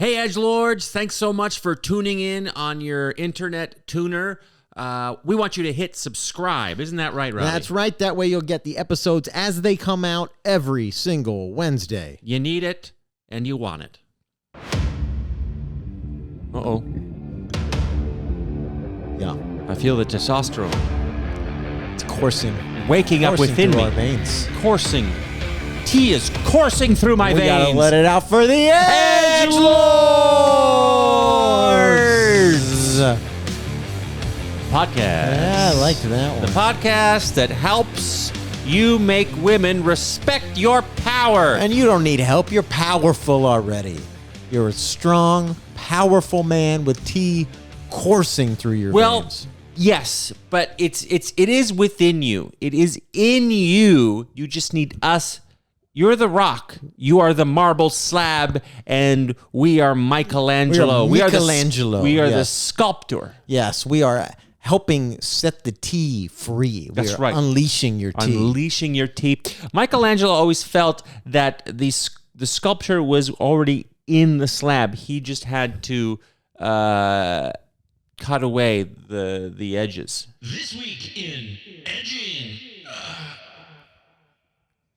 Hey, edgelords, thanks so much for tuning in on your internet tuner. We want you to hit subscribe. Isn't that right, Robbie? That's right. That way you'll get the episodes as they come out every single Wednesday. You need it, and you want it. Uh-oh. Yeah. I feel the testosterone. It's coursing. Waking up within through me. our veins. Coursing. Tea is coursing through my veins. We gotta let it out for the edgelords. Podcast. Yeah, I liked that one. The podcast that helps you make women respect your power. And you don't need help. You're powerful already. You're a strong, powerful man with tea coursing through your veins. Yes, but it is within you. It is in you. You just need us. You're the rock. You are the marble slab, and we are Michelangelo. We are the sculptor. Yes, we are helping set the tea free. That's right. Unleashing your tea. Unleashing your tea. Michelangelo always felt that the sculpture was already in the slab. He just had to cut away the edges. This week in Edgy.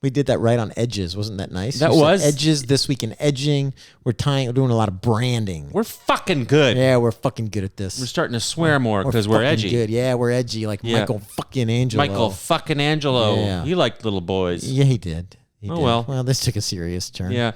We did that right on Edges. Wasn't that nice? That You said was. Edges this week in edging. We're doing a lot of branding. We're fucking good. Yeah, we're fucking good at this. We're starting to swear more because we're fucking edgy. Good. Yeah, we're edgy like Yeah. Michael fucking Angelo. Michael fucking Angelo. Yeah. He liked little boys. Yeah, he did. He Oh, did. well. Well, this took a serious turn. Yeah.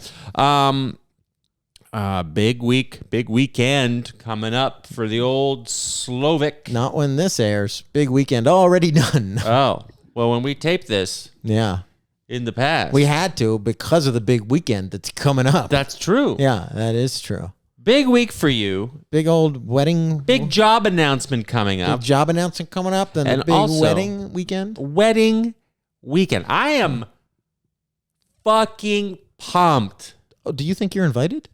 Big weekend coming up for the old Slowik. Not when this airs. Big weekend already done. Oh, well, when we tape this Yeah. in the past. We had to because of the big weekend that's coming up. That's true. Yeah, that is true. Big week for you. Big old wedding. Big job announcement coming big up. job announcement coming up. Then And the big also- wedding weekend. Wedding weekend. I am fucking pumped. Oh, do you think you're invited?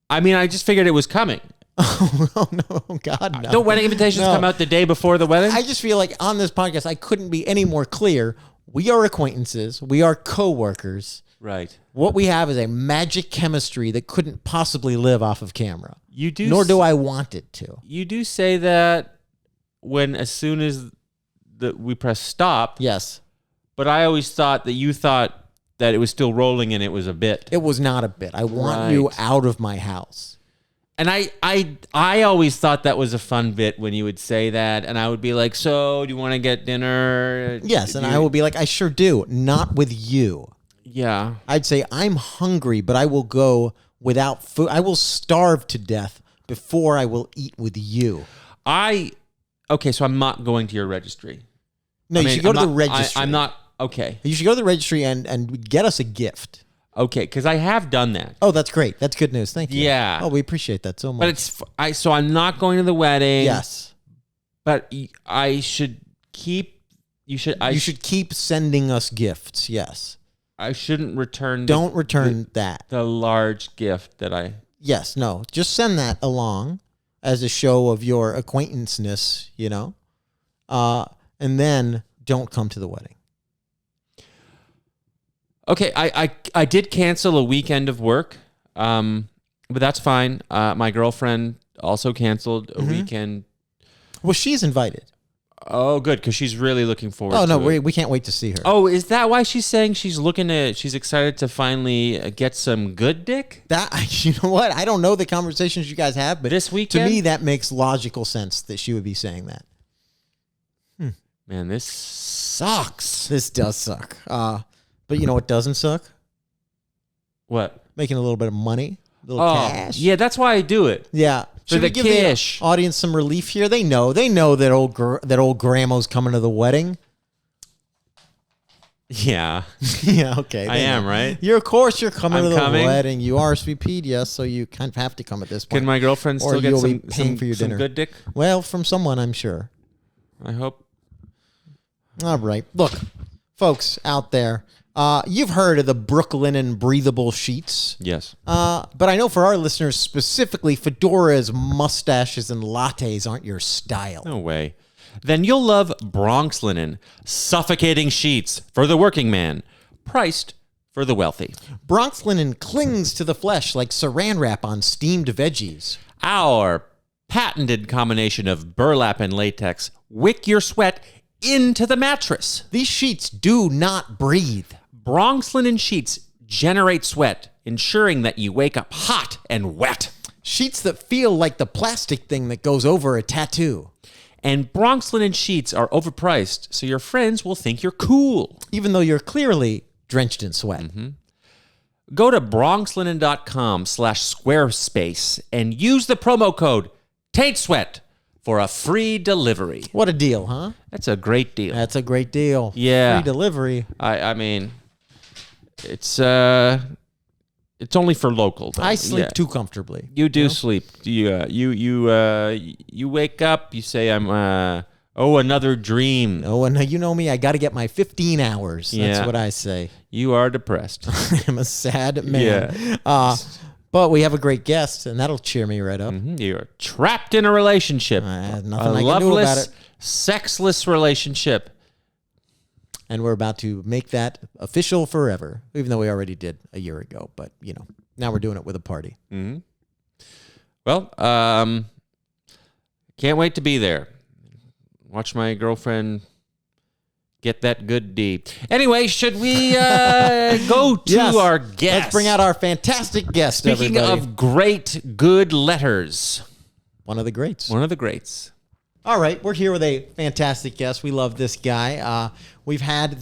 I mean, I just figured it was coming. Oh, no. God, no. Don't wedding invitations No. come out the day before the wedding? I just feel like on this podcast, I couldn't be any more clear. We are acquaintances. We are co-workers. Right. What we have is a magic chemistry that couldn't possibly live off of camera. You do. Nor do I want it to. You do say that as soon as we press stop. Yes. But I always thought that you thought that it was still rolling and it was a bit. It was not a bit. I want you out of my house. And I always thought that was a fun bit when you would say that, and I would be like, "So, do you want to get dinner?" Yes, and I will be like, I sure do. Not with you. Yeah. I'd say, I'm hungry, but I will go without food. I will starve to death before I will eat with you. Okay, so I'm not going to your registry. No, you should go to the registry. I'm not, okay. You should go to the registry and get us a gift. Okay, because I have done that. Oh, that's great. That's good news. Thank you. Yeah. Oh, we appreciate that so much. But so I'm not going to the wedding. Yes. But I should keep. You should keep sending us gifts. Yes. I shouldn't return. Don't return that. The large gift that I. Yes. No. Just send that along as a show of your acquaintanceness. And then don't come to the wedding. Okay, I did cancel a weekend of work, but that's fine. My girlfriend also canceled a weekend. Well, she's invited. Oh, good, because she's really looking forward to it. Oh, no, we can't wait to see her. Oh, is that why she's saying she's excited to finally get some good dick? You know what? I don't know the conversations you guys have, but this weekend? To me, that makes logical sense that she would be saying that. Man, this sucks. This does suck. But you know what doesn't suck? What? Making a little bit of money, a little cash. Yeah, that's why I do it. Yeah. For the give cash. the audience some relief here? They know that old grandma's coming to the wedding. Yeah. Yeah, okay. I am, right? Of course you're coming to the coming. wedding. You RSVP'd, yes, so you kind of have to come at this point. Can my girlfriend Or still get you'll be some paying for your dinner. good dick? Well, from someone, I'm sure. I hope. All right. Look, folks out there, you've heard of the Brooklinen breathable sheets. Yes. But I know for our listeners specifically, fedoras, mustaches, and lattes aren't your style. No way. Then you'll love Bronx Linen, suffocating sheets for the working man, priced for the wealthy. Bronx linen clings to the flesh like saran wrap on steamed veggies. Our patented combination of burlap and latex wick your sweat into the mattress. These sheets do not breathe. Bronx linen sheets generate sweat, ensuring that you wake up hot and wet. Sheets that feel like the plastic thing that goes over a tattoo. And Bronx linen sheets are overpriced, so your friends will think you're cool. Even though you're clearly drenched in sweat. Go to bronxlinen.com/squarespace and use the promo code TATESWEAT for a free delivery. What a deal, huh? That's a great deal. That's a great deal. Yeah. Free delivery. I mean, it's only for local. Though. I sleep Yeah. too comfortably. You do sleep. You wake up. You say, "I'm another dream." Oh, and you know me, I got to get my 15 hours. That's Yeah. what I say. You are depressed. I'm a sad man. But we have a great guest, and that'll cheer me right up. You're trapped in a relationship. Nothing a I can do loveless, about it. sexless relationship. And we're about to make that official forever, even though we already did a year ago. But, now we're doing it with a party. Well, can't wait to be there. Watch my girlfriend get that good D. Anyway, should we go to Yes. our guest? Let's bring out our fantastic guest, Speaking everybody. of great, good letters. One of the greats. One of the greats. All right, we're here with a fantastic guest. We love this guy. We've had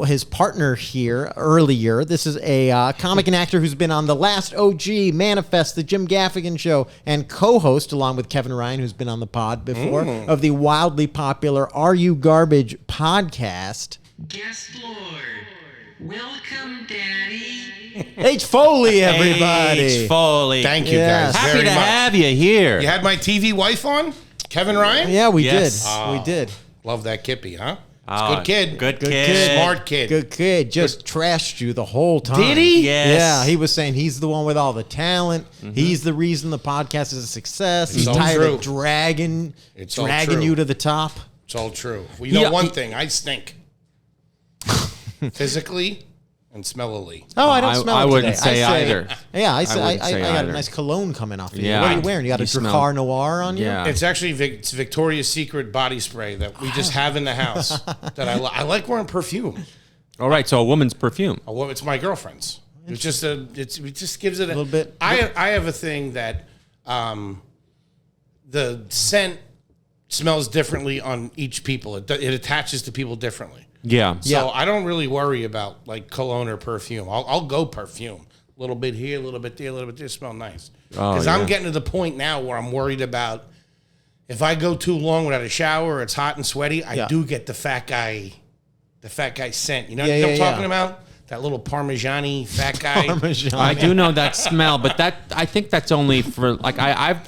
his partner here earlier. This is a comic and actor who's been on The Last OG, Manifest, The Jim Gaffigan Show, and co-host, along with Kevin Ryan, who's been on the pod before, of the wildly popular Are You Garbage podcast. Guest Lord, welcome, Daddy. H. Foley, everybody. H. Foley. Thank you, Yes. guys. Happy very to much. have you here. You had my TV wife on, Kevin Ryan. Yeah, we Yes. did. We did. Love that Kippy, huh? It's Oh, a good kid. Good Good kid. kid. Smart kid. Good kid. Just trashed you the whole time. Did he? Yes. Yeah, he was saying he's the one with all the talent. He's the reason the podcast is a success. He's all tired true. of dragging It's all true. you to the top. It's all true. Well, you know Yeah, one he- thing. I stink. Physically and smellily. Oh, I don't smell it I wouldn't today. say either. Yeah, I wouldn't say got a either. nice cologne coming off of you. Yeah. What are you wearing? You got a You smell- Dracar Noir on you? Yeah. It's actually it's Victoria's Secret body spray that we just have in the house. That I like wearing perfume. All right, so a woman's perfume. Well, it's my girlfriend's. It's just it just gives it a little bit. I have a thing that the scent smells differently on each people. It attaches to people differently. Yeah. So I don't really worry about like cologne or perfume. I'll go perfume. A little bit here, a little bit there, a little bit there. Smell nice. Because I'm getting to the point now where I'm worried about if I go too long without a shower, it's hot and sweaty. I do get the fat guy scent. You know what I'm talking about? That little Parmesan-y fat guy. Parmesan. I do know that smell, but I think that's only for like I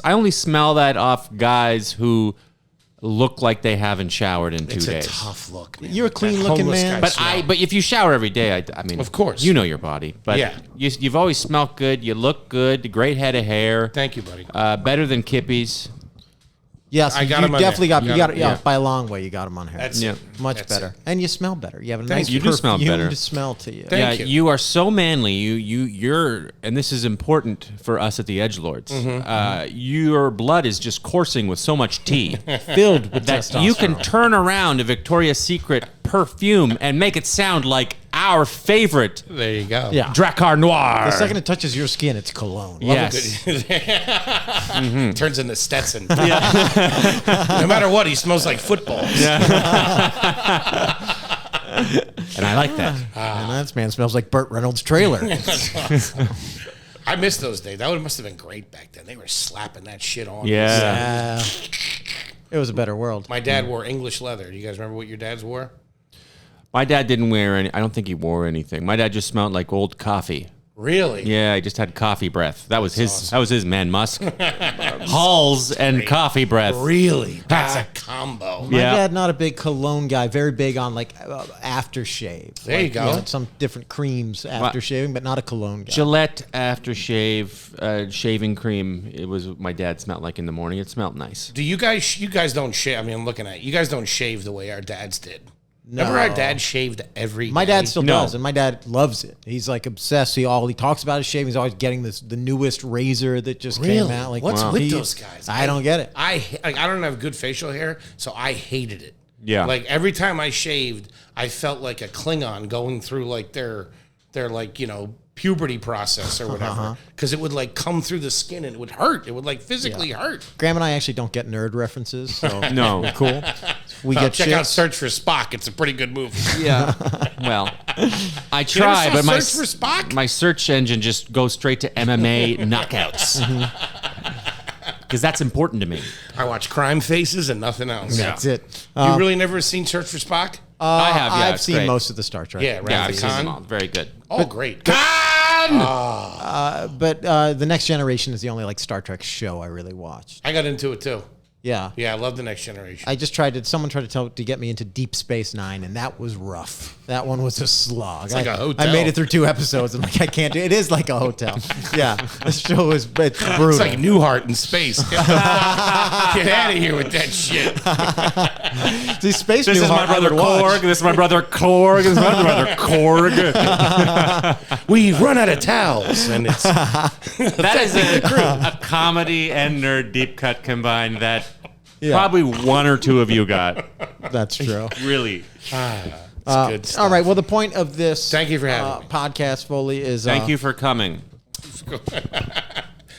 only smell that off guys who look like they haven't showered in 2 It's a days. tough look, man. You're a That clean-looking homeless man. guy But smell. but if you shower every day, I mean, Of course. you know your body. But Yeah. you've always smelled good. You look good. Great head of hair. Thank you, buddy. Better than Kippy's. Yes, I got you him on definitely there. got. You You got got him, yeah, yeah. by a long way. You got him on hair. That's Yeah. it. Much That's better, it. and you smell better. You have a Thank nice you. You do smell better. perfumed smell to you. Thank Yeah, you. you are so manly. You're, and this is important for us at the Edgelords. Your blood is just coursing with so much tea Filled with that testosterone. you can turn around a Victoria's Secret perfume and make it sound like our favorite There you go. Yeah. Dracar Noir. The second it touches your skin, it's cologne. yes, Turns into Stetson. No matter what, he smells like football. and I like that. And that man smells like Burt Reynolds' trailer. I miss those days. That must have been great back then. They were slapping that shit on. Yeah. It was a better world. My dad wore English leather. Do you guys remember what your dads wore? My dad didn't wear any. I don't think he wore anything. My dad just smelled like old coffee. Really? Yeah, he just had coffee breath. That was his. That was his man Musk. Halls and coffee breath. Really? That's a combo. My Yeah. dad, not a big cologne guy, very big on like aftershave. There you go. Some different creams after shaving, but not a cologne guy. Gillette aftershave shaving cream. It was what my dad smelled like in the morning. It smelled nice. Do you guys don't shave? I mean, I'm looking at you. You guys don't shave the way our dads did. Remember our dad shaved every My day? dad still No. does, and my dad loves it. He's like obsessed. He talks about his shaving. He's always getting the newest razor that just came Really? out. Like, What's with he- those guys? I don't get it. I don't have good facial hair, so I hated it. Yeah. Like every time I shaved, I felt like a Klingon going through like their like, puberty process or whatever, because it would like come through the skin and it would hurt. It would like physically hurt. Graham and I actually don't get nerd references, so No. cool. We get Check out shits. Search for Spock. It's a pretty good movie. Yeah. Well, I You ever try, saw but my Search for Spock? my search engine just goes straight to MMA knockouts. Because that's important to me. I watch Crime Faces and nothing else. That's it. You really never seen Search for Spock? I have, yeah. I've it's seen great. most of the Star Trek. Yeah, Yeah, Wrath I've of seen them Khan. all. Very good. Oh, great. Khan! But the Next Generation is the only like Star Trek show I really watched. I got into it too. Yeah. Yeah, I love The Next Generation. I just someone tried to get me into Deep Space Nine, and that was rough. That one was a slog. It's like a hotel. I made it through 2 episodes, and like I can't do it. It is like a hotel. Yeah, this show is it's brutal. It's like Newhart in space. Get out of here with that shit. See, Space This is my Newhart, I brother would watch. Korg. This is my brother Korg. This is my brother Korg. We've run out of towels, and it's That is a comedy and nerd deep cut combined that probably one or two of you got. That's true. Really. good stuff. All right. Well, the point of this Thank you for having me. podcast, Foley, is Thank you for coming.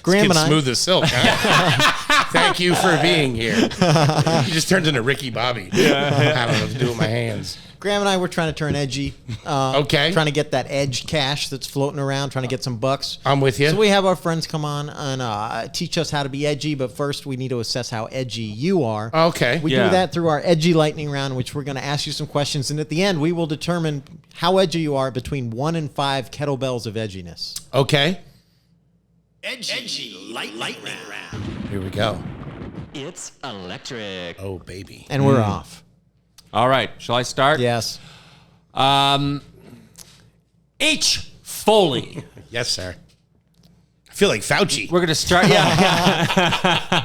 Graham Kid and I. smooth as silk. Huh? Thank you for being here. You just turned into Ricky Bobby. I don't know what to do with my hands. Graham and I were trying to turn edgy. Okay. Trying to get that edge cash that's floating around, trying to get some bucks. I'm with you. So we have our friends come on and teach us how to be edgy, but first we need to assess how edgy you are. Okay. We Yeah. do that through our edgy lightning round, in which we're going to ask you some questions, and at the end we will determine how edgy you are between 1 and 5 kettlebells of edginess. Okay. Edgy lightning round. Here we go. It's electric. Oh, baby. And we're off. All right. Shall I start? Yes. H. Foley. Yes, sir. I feel like Fauci. We're going to start. Yeah.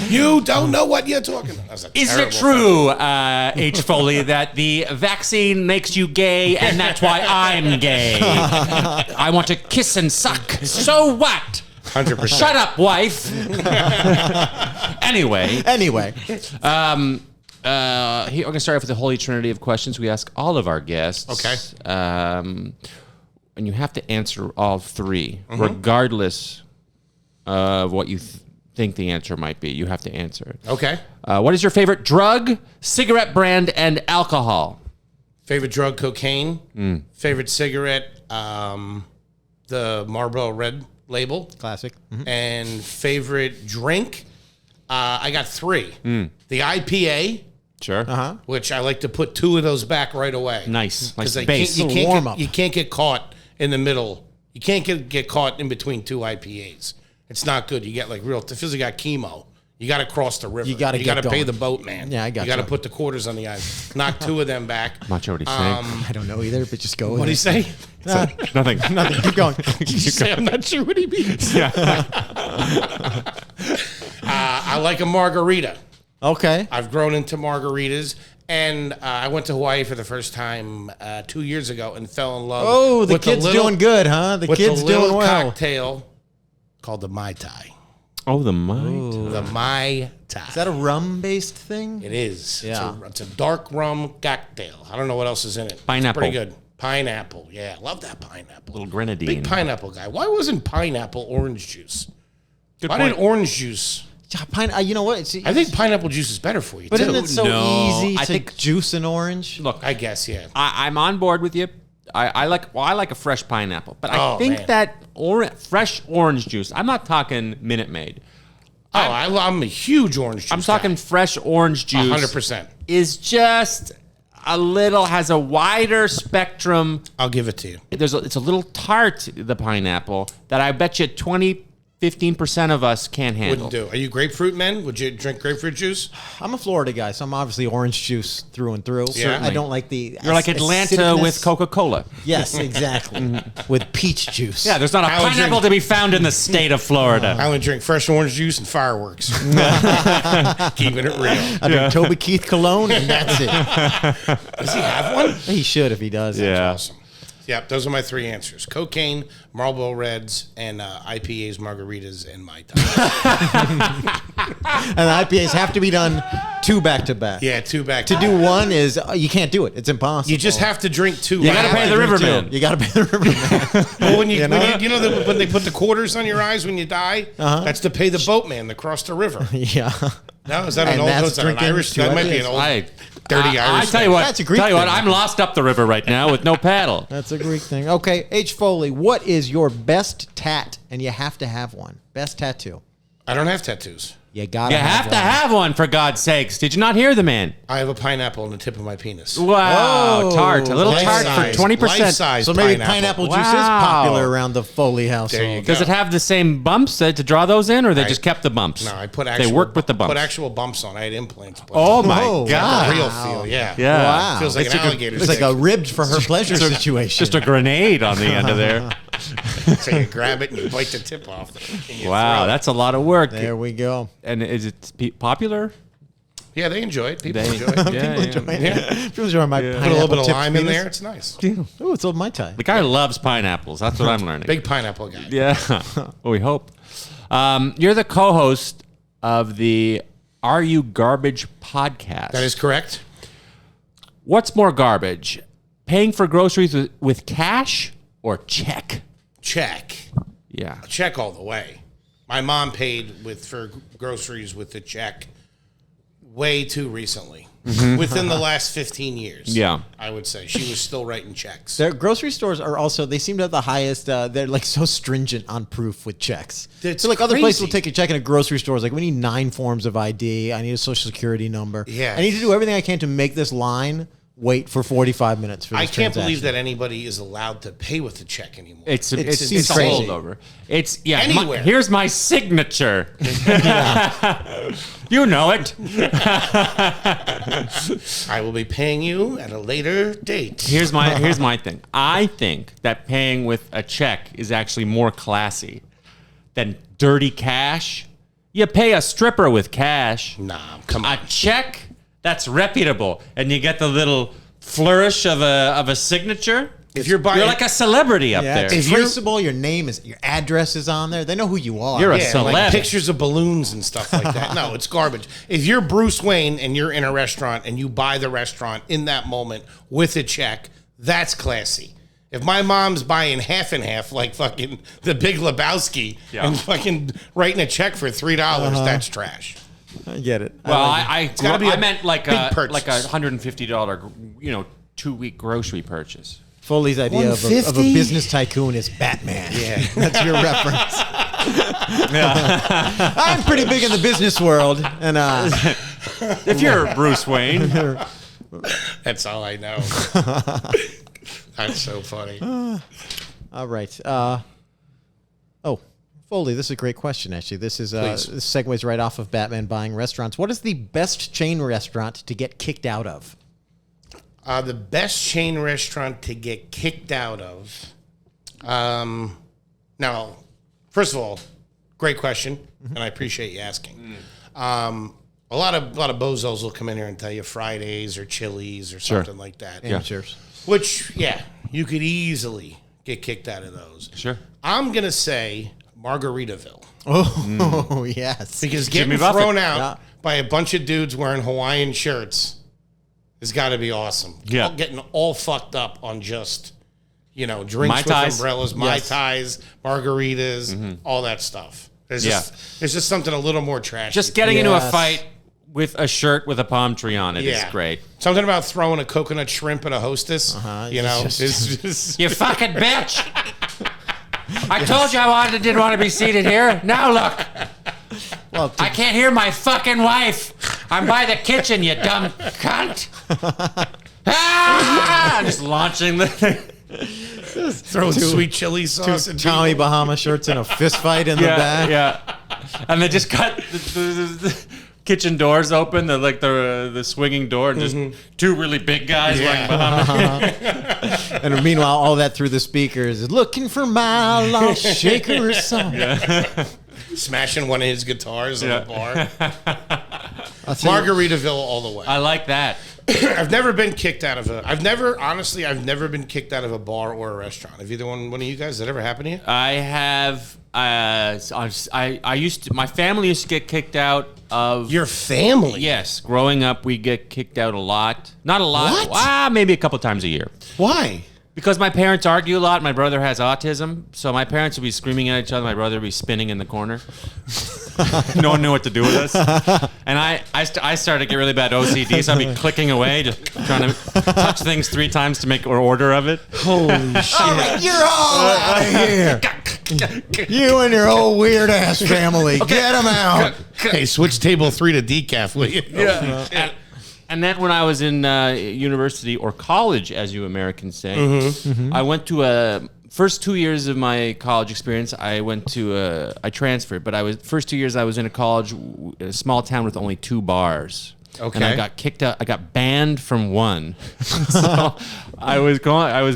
You don't know what you're talking about. That's a Is it terrible true, H. Foley, that the vaccine makes you gay and that's why I'm gay? I want to kiss and suck. So what? 100%. Shut up, wife. Anyway, here, we're going to start off with the Holy Trinity of questions we ask all of our guests. Okay. And you have to answer all three, regardless of what you think the answer might be. You have to answer it. Okay. What is your favorite drug, cigarette brand, and alcohol? Favorite drug, cocaine. Favorite cigarette, the Marlboro Red Label. Classic. And favorite drink, I got 3. The IPA, Sure. which I like to put 2 of those back right away. Nice. Nice Because base. Warm-up. you can't get caught in the middle. You can't get caught in between 2 IPAs. It's not good. You get like real. It feels like you got chemo. You got to cross the river. You gotta get pay going. the boat, man. Yeah, I got You got to you. put the quarters on the ice. Knock 2 of them back. Not sure what he's saying. I don't know either, but just go with What do you it. say? Nothing. Nothing. Keep going. Did you say I'm not sure what he means? Yeah. I like a margarita. Okay. I've grown into margaritas, and I went to Hawaii for the first time 2 years ago and fell in love. Oh, the with kid's little- doing good, huh? The with kid's the little doing well. cocktail called the Mai Tai. Oh, the mind. The Mai Tai. Is that a rum-based thing? It is. Yeah. It's a dark rum cocktail. I don't know what else is in it. Pineapple. It's pretty good. Pineapple. Yeah, love that pineapple. Little grenadine. Big pineapple guy. Why wasn't pineapple orange juice? Good Why point. did orange juice? Yeah, you know what? I think pineapple juice is better for you, But too. isn't it so No, easy I to think- juice an orange? Look, I guess, yeah. I'm on board with you. I like a fresh pineapple, but I Oh, think man. that fresh orange juice. I'm not talking Minute Maid. I'm a huge orange juice I'm talking fresh orange juice. 100%. Is just has a wider spectrum. I'll give it to you. It's a little tart, the pineapple, that I bet you 20 15% of us can't handle. Wouldn't do. Are you grapefruit men? Would you drink grapefruit juice? I'm a Florida guy, so I'm obviously orange juice through and through. Yeah. I don't like the You're like Atlanta acidness. with Coca-Cola. Yes, exactly. With peach juice. Yeah, there's not a I would pineapple drink- to be found in the state of Florida. I would drink fresh orange juice and fireworks. Keeping it real. I drink Toby Keith cologne, and that's it. Does he have one? He should if he does. Yeah. Awesome. Yep, those are my three answers: cocaine, Marlboro Reds, and IPAs, margaritas, and Mai Tai. And the IPAs have to be done 2 back to back. Yeah, 2 back. To do one is you can't do it. It's impossible. You just have to drink 2. You gotta pay the riverman. You got to pay the riverman. Well, when you You know? when they put the quarters on your eyes when you die, that's to pay the boatman to cross the river. Yeah. No, is that an And old? that's Is that an drinking Irish? 2 That might be an IPAs. old dirty I Irish. tell you thing. what. That's a Greek tell you what. thing. I'm lost up the river right now with no paddle. That's a Greek thing. Okay, H. Foley, what is your best tat? And you have to have one. Best tattoo. I don't have tattoos. You gotta You have to one. have one, for God's sakes. Did you not hear the man? I have a pineapple on the tip of my penis. Wow, Oh, tart. A little life tart size. for 20%. Life-size So maybe pineapple juice is Wow. popular around the Foley household. There you go. Does it have the same bumps to draw those in, or they I- just kept the bumps? No, I put They actual. worked with the bumps. Put actual bumps on. I had implants. Put Oh on. my Oh, God! The real feel. Yeah. Yeah. Wow. Feels like It's an like a- alligator. It's like a ribbed for her pleasure Just a- situation. Just a grenade on the end of there. So you grab it and you bite the tip off. in your Wow, throat. that's a lot of work. There we go. And is it popular? Yeah, they enjoy it. People They- enjoy it. Yeah. Feels like my Put a little pineapple bit of tipped lime in penis. there. It's nice. Oh, it's a Mai Tai. The guy loves pineapples. That's what I'm learning. Big pineapple guy. Yeah. Well, we hope. You're the co-host of the Are You Garbage podcast. That is correct. What's more garbage? Paying for groceries with cash or check? Check. Yeah. Check all the way. My mom paid for groceries with the check way too recently. Within the last 15 years. Yeah. I would say. She was still writing checks. Their grocery stores are also, they seem to have the highest, they're like so stringent on proof with checks. It's so like other places will crazy. take a check in a grocery store. It's like, we need 9 forms of ID. I need a social security number. Yeah. I need to do everything I can to make this line wait for 45 minutes for this I can't believe transaction. that anybody is allowed to pay with a check anymore. It It's seems a crazy. holdover. It's my- Anywhere. here's my signature. You know it. I will be paying you at a later date. Here's my thing. I think that paying with a check is actually more classy than dirty cash. You pay a stripper with cash. Nah, come on. A check that's reputable, and you get the little flourish of a signature. If you're buying, You're like a celebrity up Yeah, there. it's If you're- traceable. Your name is, your address is on there. They know who you are. You're a yeah, celeb. like pictures of balloons and stuff like that. No, it's garbage. If you're Bruce Wayne and you're in a restaurant and you buy the restaurant in that moment with a check, that's classy. If my mom's buying half and half, like fucking the Big Lebowski, Yeah. and fucking writing a check for $3, that's trash. I get it. Well, like it. I gotta be a meant like big a purchase. $150, 2-week grocery purchase. Foley's idea of a $150? business tycoon is Batman. Yeah. That's your reference. I'm pretty big in the business world, and If you're Bruce Wayne, That's all I know. That's so funny. all right. Foley, this is a great question. Actually, this Please. segues right off of Batman buying restaurants. What is the best chain restaurant to get kicked out of? The best chain restaurant to get kicked out of. Now, first of all, great question, and I appreciate you asking. A lot of bozos will come in here and tell you Fridays or Chili's or something like that. Amateurs. Which, yeah, you could easily get kicked out of those. sure. I'm gonna say Margaritaville Oh, yes. because Jimmy getting Buffett. thrown out Yeah. by a bunch of dudes wearing Hawaiian shirts has got to be awesome. Yeah. Getting all fucked up on just, drinks Mai with Tais. umbrellas, Mai Yes. Tais, margaritas, all that stuff. There's Yeah. just something a little more trashy. Just getting into a Yes. fight with a shirt with a palm tree on it is great. Something about throwing a coconut shrimp at a hostess. It's It's just You fucking bitch! I told you didn't want to be seated here. Now look, Well, I can't hear my fucking wife. I'm by the kitchen, you dumb cunt. Ah! I'm just launching the thing. Throwing sweet chili sauce and Tommy Bahama shirts and a fist fight in the back. Yeah. And they just cut the kitchen doors open, the swinging door, and just two really big guys wearing Bahama. And meanwhile, all that through the speakers is looking for my lost shaker song. smashing one of his guitars in the bar. Margaritaville all the way. I like that. I've never been kicked out of I've never been kicked out of a bar or a restaurant. Have either one of you guys, has that ever happened to you? I have. I used to. My family used to get kicked out of. Your family? Yes. Growing up, we get kicked out a lot. Not a lot. What? Maybe a couple times a year. Why? Because my parents argue a lot. My brother has autism, so my parents would be screaming at each other. My brother would be spinning in the corner. No one knew what to do with us. And I started to get really bad OCD, so I'd be clicking away, just trying to touch things 3 times to make an order of it. Holy shit. All right, you're all out of here. You and your old weird ass family. Okay. Get them out. Hey, switch table 3 to decaf, will you? Yeah. And then when I was in university or college, as you Americans say, I went to first 2 years of my college experience. I transferred, but first 2 years I was in a college, a small town with only 2 bars. Okay. And I got kicked out. I got banned from 1. So I was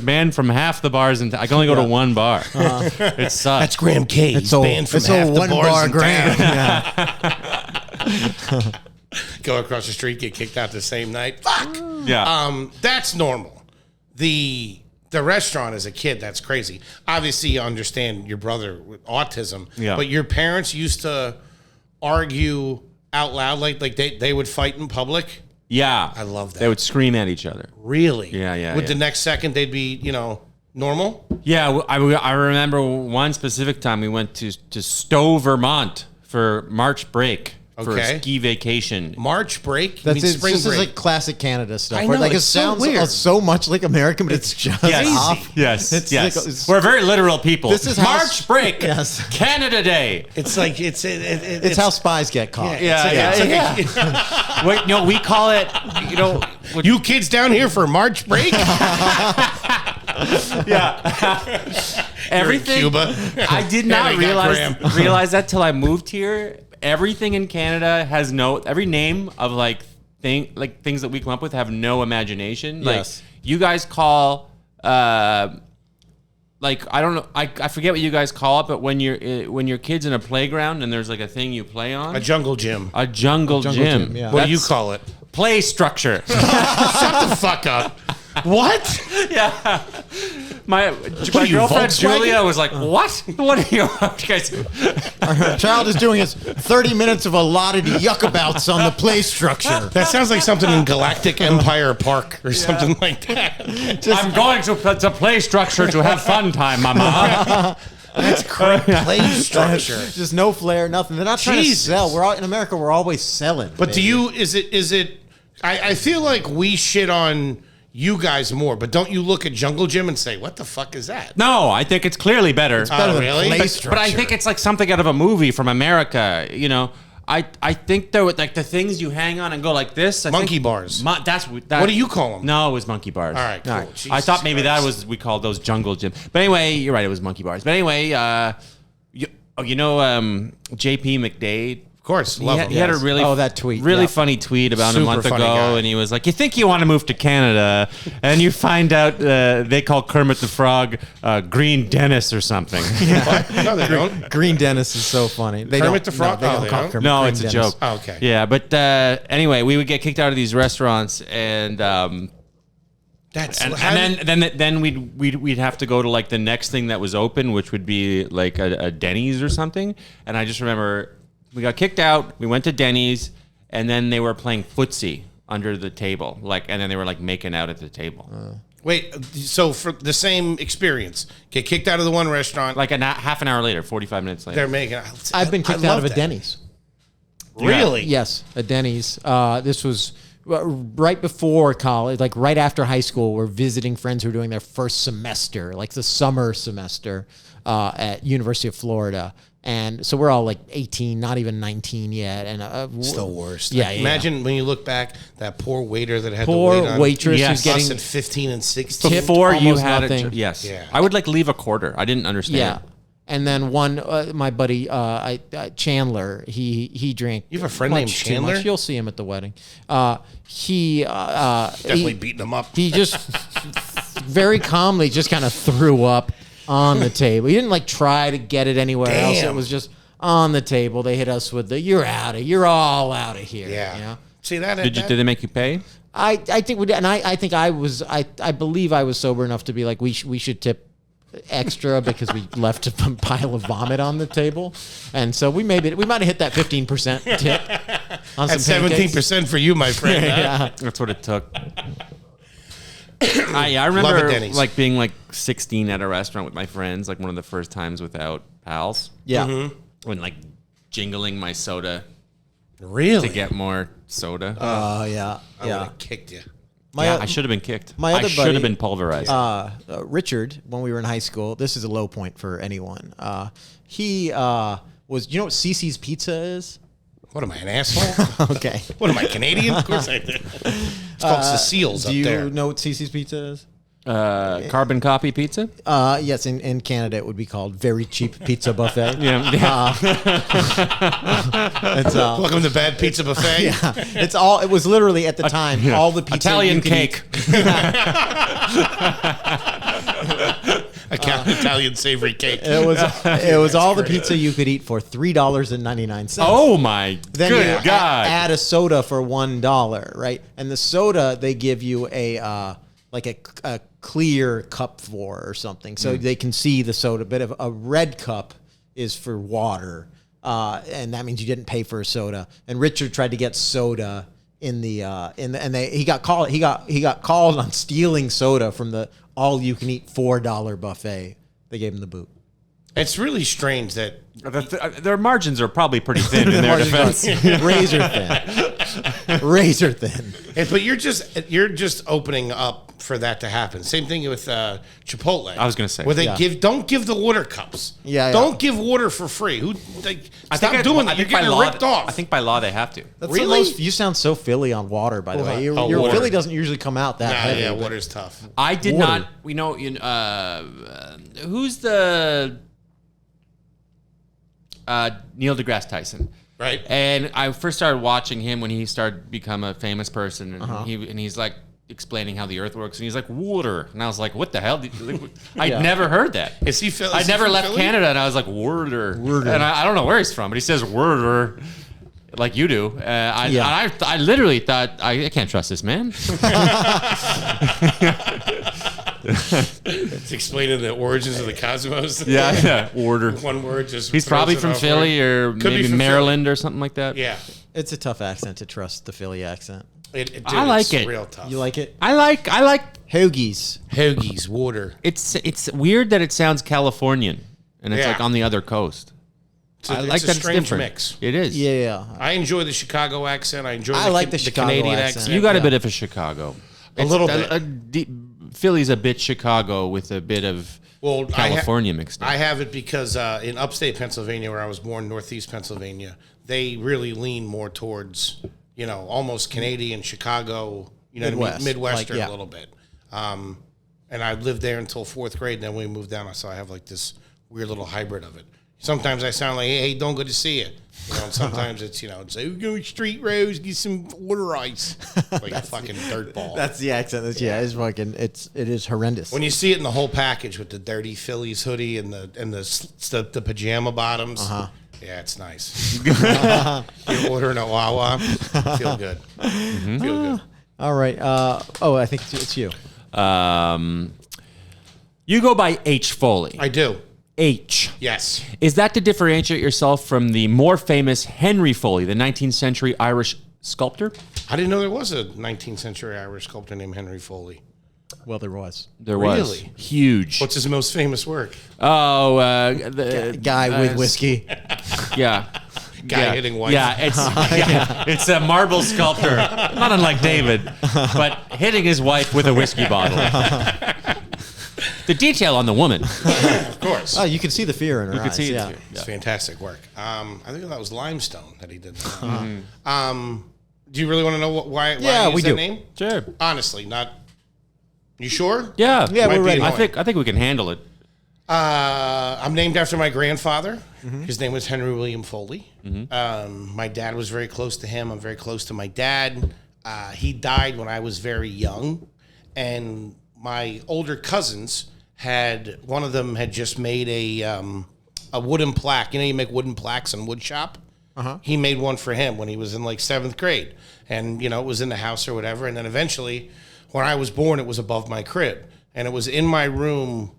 banned from half the bars, and I can only go to 1 bar. It sucks. That's Graham K. He's banned from half the bars bar Graham. Yeah. Go across the street, get kicked out the same night. Fuck. Yeah. That's normal. The restaurant as a kid, that's crazy. Obviously, you understand your brother with autism. Yeah. But your parents used to argue out loud, like they would fight in public. Yeah. I love that. They would scream at each other. Really? Yeah. With the next second, they'd be, normal. Yeah. I remember one specific time we went to Stowe, Vermont for March break. For a ski vacation. March break? That's spring this break. is like classic Canada stuff. I know, it it's so sounds weird. so much like American, but it's just off. Yes. It's yes. like- it's- We're very literal people. This is March break. Yes. Canada Day. It's like it's how spies get caught. Yeah. Wait, no, we call it. You kids down here for March break? Yeah. Everything. Cuba. I did not realize that till I moved here. Everything in Canada has every name of things that we come up with have no imagination. Yes. Like you guys call I don't know, I forget what you guys call it, but when your kid's in a playground and there's like a thing you play on. A jungle gym. A jungle gym. Yeah. What do you call it? Play structure. Shut the fuck up. What? Yeah. My are girlfriend you, Volkswagen? Julia was like, "What? What are you guys?" Our child is doing his 30 minutes of allotted yuckabouts on the play structure. That sounds like something in Galactic Empire Park or something like that. I'm going to play structure to have fun time, Mama. That's great play structure. Just no flair, nothing. They're not trying to sell. In America, we're always selling. But is it? I feel like we shit on you guys more, but don't you look at Jungle Gym and say, what the fuck is that? No, I think it's clearly better. It's better than really? play But structure. I think it's like something out of a movie from America. I think there were like the things you hang on and go like this. Monkey bars. That's What do you call them? No, it was monkey bars. All right, cool. I Jesus thought maybe Christ. we called those jungle gym. But anyway, you're right. It was monkey bars. But anyway, J.P. McDade. Of course, He love had, them. he had a really that tweet. really Yeah. funny tweet about Super a month ago, funny guy. and he was like, "You think you want to move to Canada, and you find out they call Kermit the Frog Green Dennis or something." What? No, they don't. Green Dennis is so funny. They Kermit don't, the Frog? No, they Oh, don't they call don't? Kermit No, Green it's a Dennis. joke. Oh, okay. Yeah, but anyway, we would get kicked out of these restaurants, and then we'd have to go to like the next thing that was open, which would be like a Denny's or something. And I just remember we got kicked out. We went to Denny's, and then they were playing footsie under the table, and then they were like making out at the table, Wait, so for the same experience, get kicked out of the one restaurant. like half an hour later, 45 minutes later. They're making. I've been kicked out of a Denny's. Really? Yes, a Denny's. This was right before college, like right after high school. We're visiting friends who were doing their first semester, like the summer semester at University of Florida. And so we're all like 18, not even 19 yet. And It's the worst. Yeah, Like, yeah. Imagine when you look back, that poor waiter that had Poor to wait on waitress Yes. who's getting us at 15 and 16. Before you almost had nothing. yes. Yeah. I would like leave a quarter. I didn't understand. Yeah. And then one, my buddy Chandler, he drank. You have a friend much named too Chandler? much. You'll see him at the wedding. He Definitely beating them up. he just very calmly just kind of threw up on the table. He didn't like try to get it anywhere else. It Damn. was just on the table. They hit us with the "You're all out of here." Yeah. You know? See that? Did they make you pay? I think we did, and I think I believe I was sober enough to be like we should tip extra because we left a pile of vomit on the table, and so we might have hit that 15% tip on At some pancakes. 17% for you, my friend. huh? Yeah. That's what it took. I Love it, remember Denny's. like being like 16 at a restaurant with my friends, like one of the first times without pals. Yeah. Mm-hmm. When like jingling my soda Really? to get more soda. Oh yeah. I would Yeah. have kicked you. My, I should have been kicked. my I other should buddy- have been pulverized. Richard, when we were in high school, this is a low point for anyone. He was. You know what CC's Pizza is? What am I, an asshole? Okay. What am I, Canadian? Of course I do. It's called Cecile's Do up you there. know what CC's Pizza is? Carbon copy pizza? Yes, in Canada it would be called Very Cheap Pizza Buffet. Yeah. It's Welcome to Bad Pizza Buffet. yeah, it's all. It was literally at the time all the pizza Italian you could cake. Italian savory cake. It was all the pizza you could eat for $3.99. Oh my Then good you God. add a soda for $1, right? And the soda they give you a clear cup for or something, so they can see the soda. But if a red cup is for water, and that means you didn't pay for a soda. And Richard tried to get soda he got called on stealing soda from the all-you-can-eat $4 buffet. They gave him the boot. It's really strange that Their margins are probably pretty thin in their defense. razor thin. but you're just opening up for that to happen. Same thing with Chipotle. I was gonna say. where they Yeah. don't give the water cups. Yeah, yeah. Don't give water for free. Stop doing that. You're getting ripped off. I think by law they have to. That's Really? the most, you sound so Philly on water, by the way. Your water. Philly doesn't usually come out that heavy. yeah, but- water's tough. I did Water. not. Who's the Neil deGrasse Tyson? Right. And I first started watching him when he started become a famous person, and he's like explaining how the Earth works, and he's like water, and I was like, what the hell? I'd Yeah. never heard that. Is he Philly? I never left Canada, and I was like water, and I don't know where he's from, but he says water. Like you do. I literally thought, I can't trust this man. It's explaining the origins of the cosmos. Yeah. Order. One word just. He's probably throws it from off Philly word. or Could be maybe from Maryland or something like that. Yeah. It's a tough accent to trust, the Philly accent. Dude, I like it's it. Real tough. You like it? I like Hoagies. Hoagies, water. it's weird that it sounds Californian and it's Yeah. like on the other coast. I like it's a that it's strange different. mix. It is. Yeah. I enjoy the Chicago accent. I enjoy the Chicago Canadian accent. accent. You got a Yeah. bit of a Chicago. A little bit. Philly's a bit Chicago with a bit of California mixed in. I have it because in upstate Pennsylvania, where I was born, northeast Pennsylvania, they really lean more towards, almost Canadian, Chicago, Midwest. Midwestern Like, yeah. a little bit. And I lived there until fourth grade, and then we moved down, so I have like this weird little hybrid of it. Sometimes I sound like, hey, don't good to see you. And sometimes it's, it's like, we're going street roads, get some water ice. Like a fucking dirt ball. That's the accent. It's fucking. It is horrendous. When you see it in the whole package with the dirty Phillies hoodie and the pajama bottoms, yeah, it's nice. You're ordering a Wawa, feel good. Feel good. All right. I think it's you. You go by H. Foley. I do. H. Yes. Is that to differentiate yourself from the more famous Henry Foley, the 19th century Irish sculptor? I didn't know there was a 19th century Irish sculptor named Henry Foley. Well, there was. There was. Really? Huge. What's his most famous work? Oh, the Guy with whiskey. Yeah. Guy hitting wife. Yeah, it's a marble sculptor, not unlike David, but hitting his wife with a whiskey bottle. The detail on the woman. Of course. eyes. Oh, you can see the fear in her eyes. could see it. yeah. It's fantastic work. I think that was limestone that he did. Do you really want to know why Yeah, he we used do. that name? Sure. Honestly, not. You sure? Yeah. Yeah, Might we're be ready. annoying. I think we can handle it. I'm named after my grandfather. His name was Henry William Foley. My dad was very close to him. I'm very close to my dad. He died when I was very young, and my older cousins one of them had just made a wooden plaque. You know, you make wooden plaques in wood shop. He made one for him when he was in like 7th grade, and it was in the house or whatever. And then eventually, when I was born, it was above my crib, and it was in my room.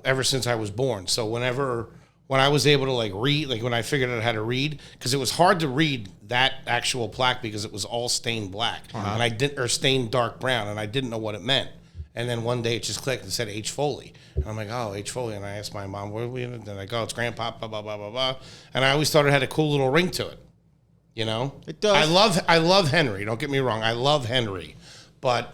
Ever since I was born. So when I was able to like read, like when I figured out how to read, because it was hard to read that actual plaque because it was all stained black or stained dark brown, and I didn't know what it meant. And then one day it just clicked and said H. Foley. And I'm like, oh, H. Foley. And I asked my mom, where are we? And I go, it's Grandpa, blah, blah, blah, blah, blah. And I always thought it had a cool little ring to it. It does. I love Henry. Don't get me wrong. I love Henry. But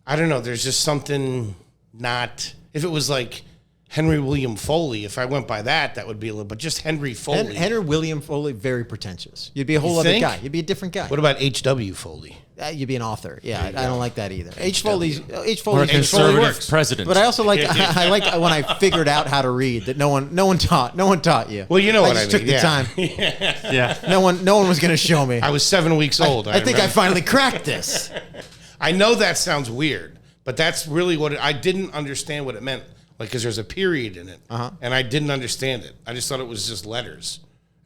I don't know. There's just something not... If it was like Henry William Foley, if I went by that would be a little... But just Henry Foley. Henry William Foley, very pretentious. You'd be a whole other think? guy. You'd be a different guy. What about H.W. Foley? You'd be an author. Yeah, I don't like that either. H. Or a Foley's conservative works. president. But I also like I like when I figured out how to read that no one taught you. Well, you know what I I just took mean, the time. yeah. No one was going to show me. I was 7 weeks old. I think I remember. finally cracked this. I know that sounds weird, but that's really what I didn't understand what it meant. Like, because there's a period in it, and I didn't understand it. I just thought it was just letters.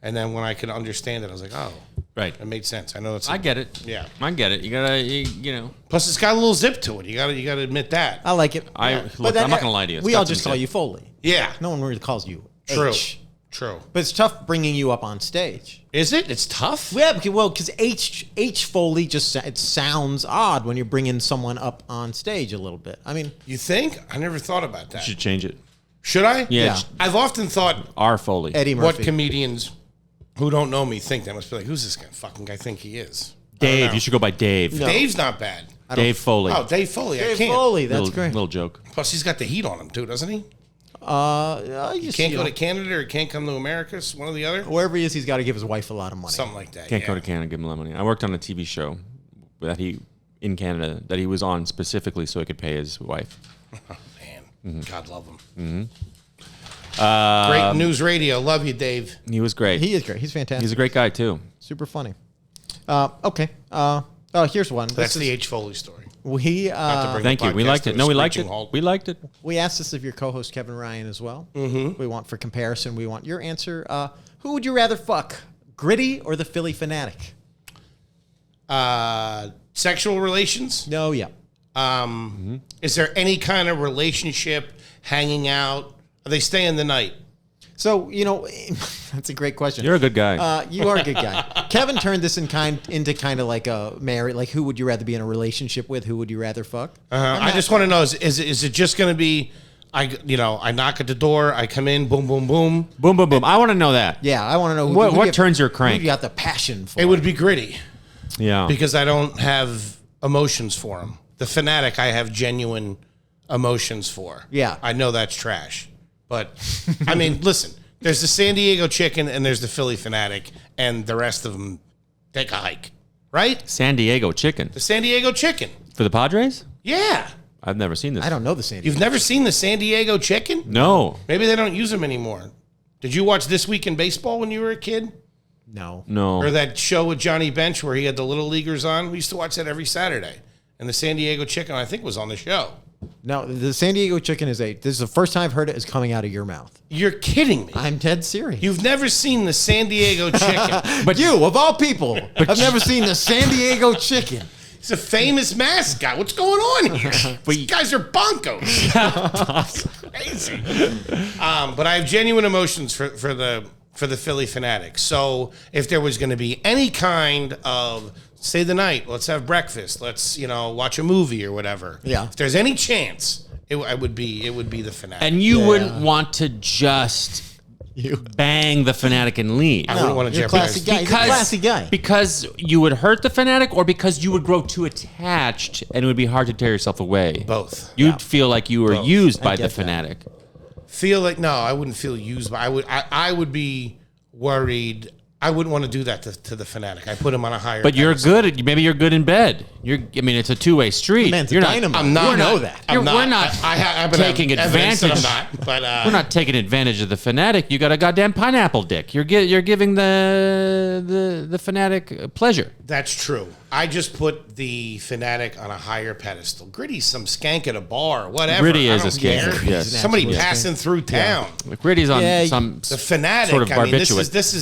And then when I could understand it, I was like, oh, Right. it made sense. I know that's. I get it. Yeah. I get it. You gotta, Plus, it's got a little zip to it. You gotta admit that. I like it. Look, But I'm not gonna lie to you. It's We got all some just call zip. you Foley. Yeah. No one really calls you True. H. True. But it's tough bringing you up on stage. Is it? It's tough. Yeah, because H Foley it sounds odd when you're bringing someone up on stage a little bit. I mean, You think? I never thought about that. You should change it. Should I? Yeah. I've often thought R. Foley. Eddie what Murphy. comedians who don't know me think. They must be like, who's this fucking guy think he is? Dave. You should go by Dave. No. Dave's not bad. Dave Foley. Oh, Dave Foley. I Dave can't. Foley, that's little, great. Little joke. Plus, he's got the heat on him too, doesn't he? You Can't go to Canada or can't come to America. It's one or the other. wherever he is, he's got to give his wife a lot of money. Something like that. Can't yeah. go to Canada and give him a lot of money. I worked on a TV show in Canada that he was on specifically so he could pay his wife. Oh, man, God love him. Mm-hmm. Great news radio. Love you, Dave. He was great. He is great. He's fantastic. He's a great guy too. Super funny. Okay. Here's one. That's the H. Foley story. We Not to bring Thank the you. We podcast liked to it. a No, we liked it. screeching halt. We liked it. we asked this of your co-host Kevin Ryan as well. Mm-hmm. We want for comparison. We want your answer. Who would you rather fuck, Gritty or the Philly Fanatic? Sexual relations? No, yeah. Is there any kind of relationship, hanging out? Are they staying the night? So that's a great question. You're a good guy. You are a good guy. Kevin turned this into kind of like a married, like who would you rather be in a relationship with? Who would you rather fuck? I just want to know: is it just going to be? I knock at the door, I come in, boom, boom, boom. Boom, boom, boom. I want to know that. Yeah, I want to know What turns your crank? Who you got the passion for? It would be Gritty Yeah. because I don't have emotions for him. The Fanatic, I have genuine emotions for. Yeah. I know that's trash, but I mean, listen. There's the San Diego Chicken and there's the Philly Fanatic, and the rest of them take a hike, right? San Diego Chicken. The San Diego Chicken. For the Padres? Yeah. I've never seen this. I don't know the San Diego. You've never seen the San Diego Chicken? No. Maybe they don't use them anymore. Did you watch This Week in Baseball when you were a kid? No. No. Or that show with Johnny Bench where he had the little leaguers on? We used to watch that every Saturday. And the San Diego Chicken, I think, was on the show. No, the San Diego Chicken this is the first time I've heard it is coming out of your mouth. You're kidding me. I'm dead serious. You've never seen the San Diego Chicken. But you, of all people, have never seen the San Diego Chicken. He's a famous mascot. What's going on here? These guys are bonkos. Crazy. But I have genuine emotions for the Philly Fanatic. So if there was going to be any kind of stay the night, let's have breakfast, let's watch a movie or whatever. Yeah. If there's any chance, it would be the Fanatic. And you wouldn't want to just bang the Fanatic and leave. I wouldn't want to you're a jeopardize. classy guy. He's a classy guy. Because you would hurt the Fanatic, or because you would grow too attached and it would be hard to tear yourself away. Both. You'd feel like you were used by I the get that. Fanatic. Feel like no, I wouldn't feel used. But I would be worried. I wouldn't want to do that to the fanatic. I put him on a higher. But you're pedestal. good. Maybe you're good in bed. It's a two-way street. Man's a you're dynamite. I'm not. You know that. We're not I've been taking evidence that advantage. I'm not, but We're not taking advantage of the fanatic. You got a goddamn pineapple dick. You're giving the fanatic pleasure. That's true. I just put the fanatic on a higher pedestal. Gritty's some skank at a bar, whatever. Gritty is I a don't skank, care. yes. Somebody Absolute passing through town. Gritty's on Yeah, some The fanatic. sort of I mean, barbiturate. this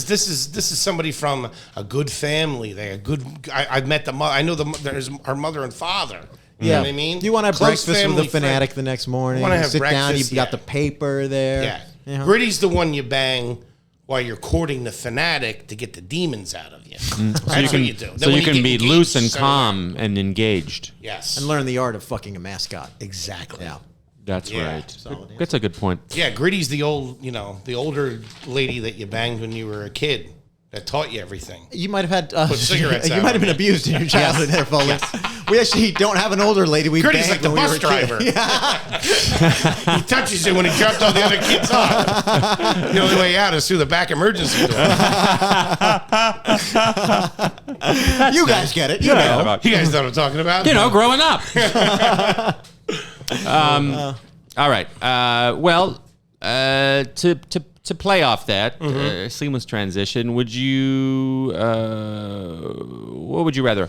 is somebody from a good family. They a good. I've met the mother. I know there's her mother and father. You know what I mean? You want to have Close breakfast with family the fanatic the next morning. Wanna have sit down. breakfast, You've got yeah. the paper there. Yeah. You know? Gritty's the one you bang while you're courting the fanatic to get the demons out of you. That's what you do. Then So when you can get be engaged, loose and so- calm and engaged. Yes. And learn the art of fucking a mascot. Exactly. Yeah. That's Yeah. right. Solid That's a good point. Yeah, Gritty's the the older lady that you banged when you were a kid that taught you everything. You might have had cigarettes you out might have on been me. abused in your childhood there, Foley. We actually don't have an older lady. We Gritty's banged like the when we bus were driver. kids. He touches you when he dropped all the other kids off. The only way out is through the back emergency door. You guys get it. You know. You guys know what I'm talking about? Growing up. All right. To play off that seamless transition, would you? What would you rather?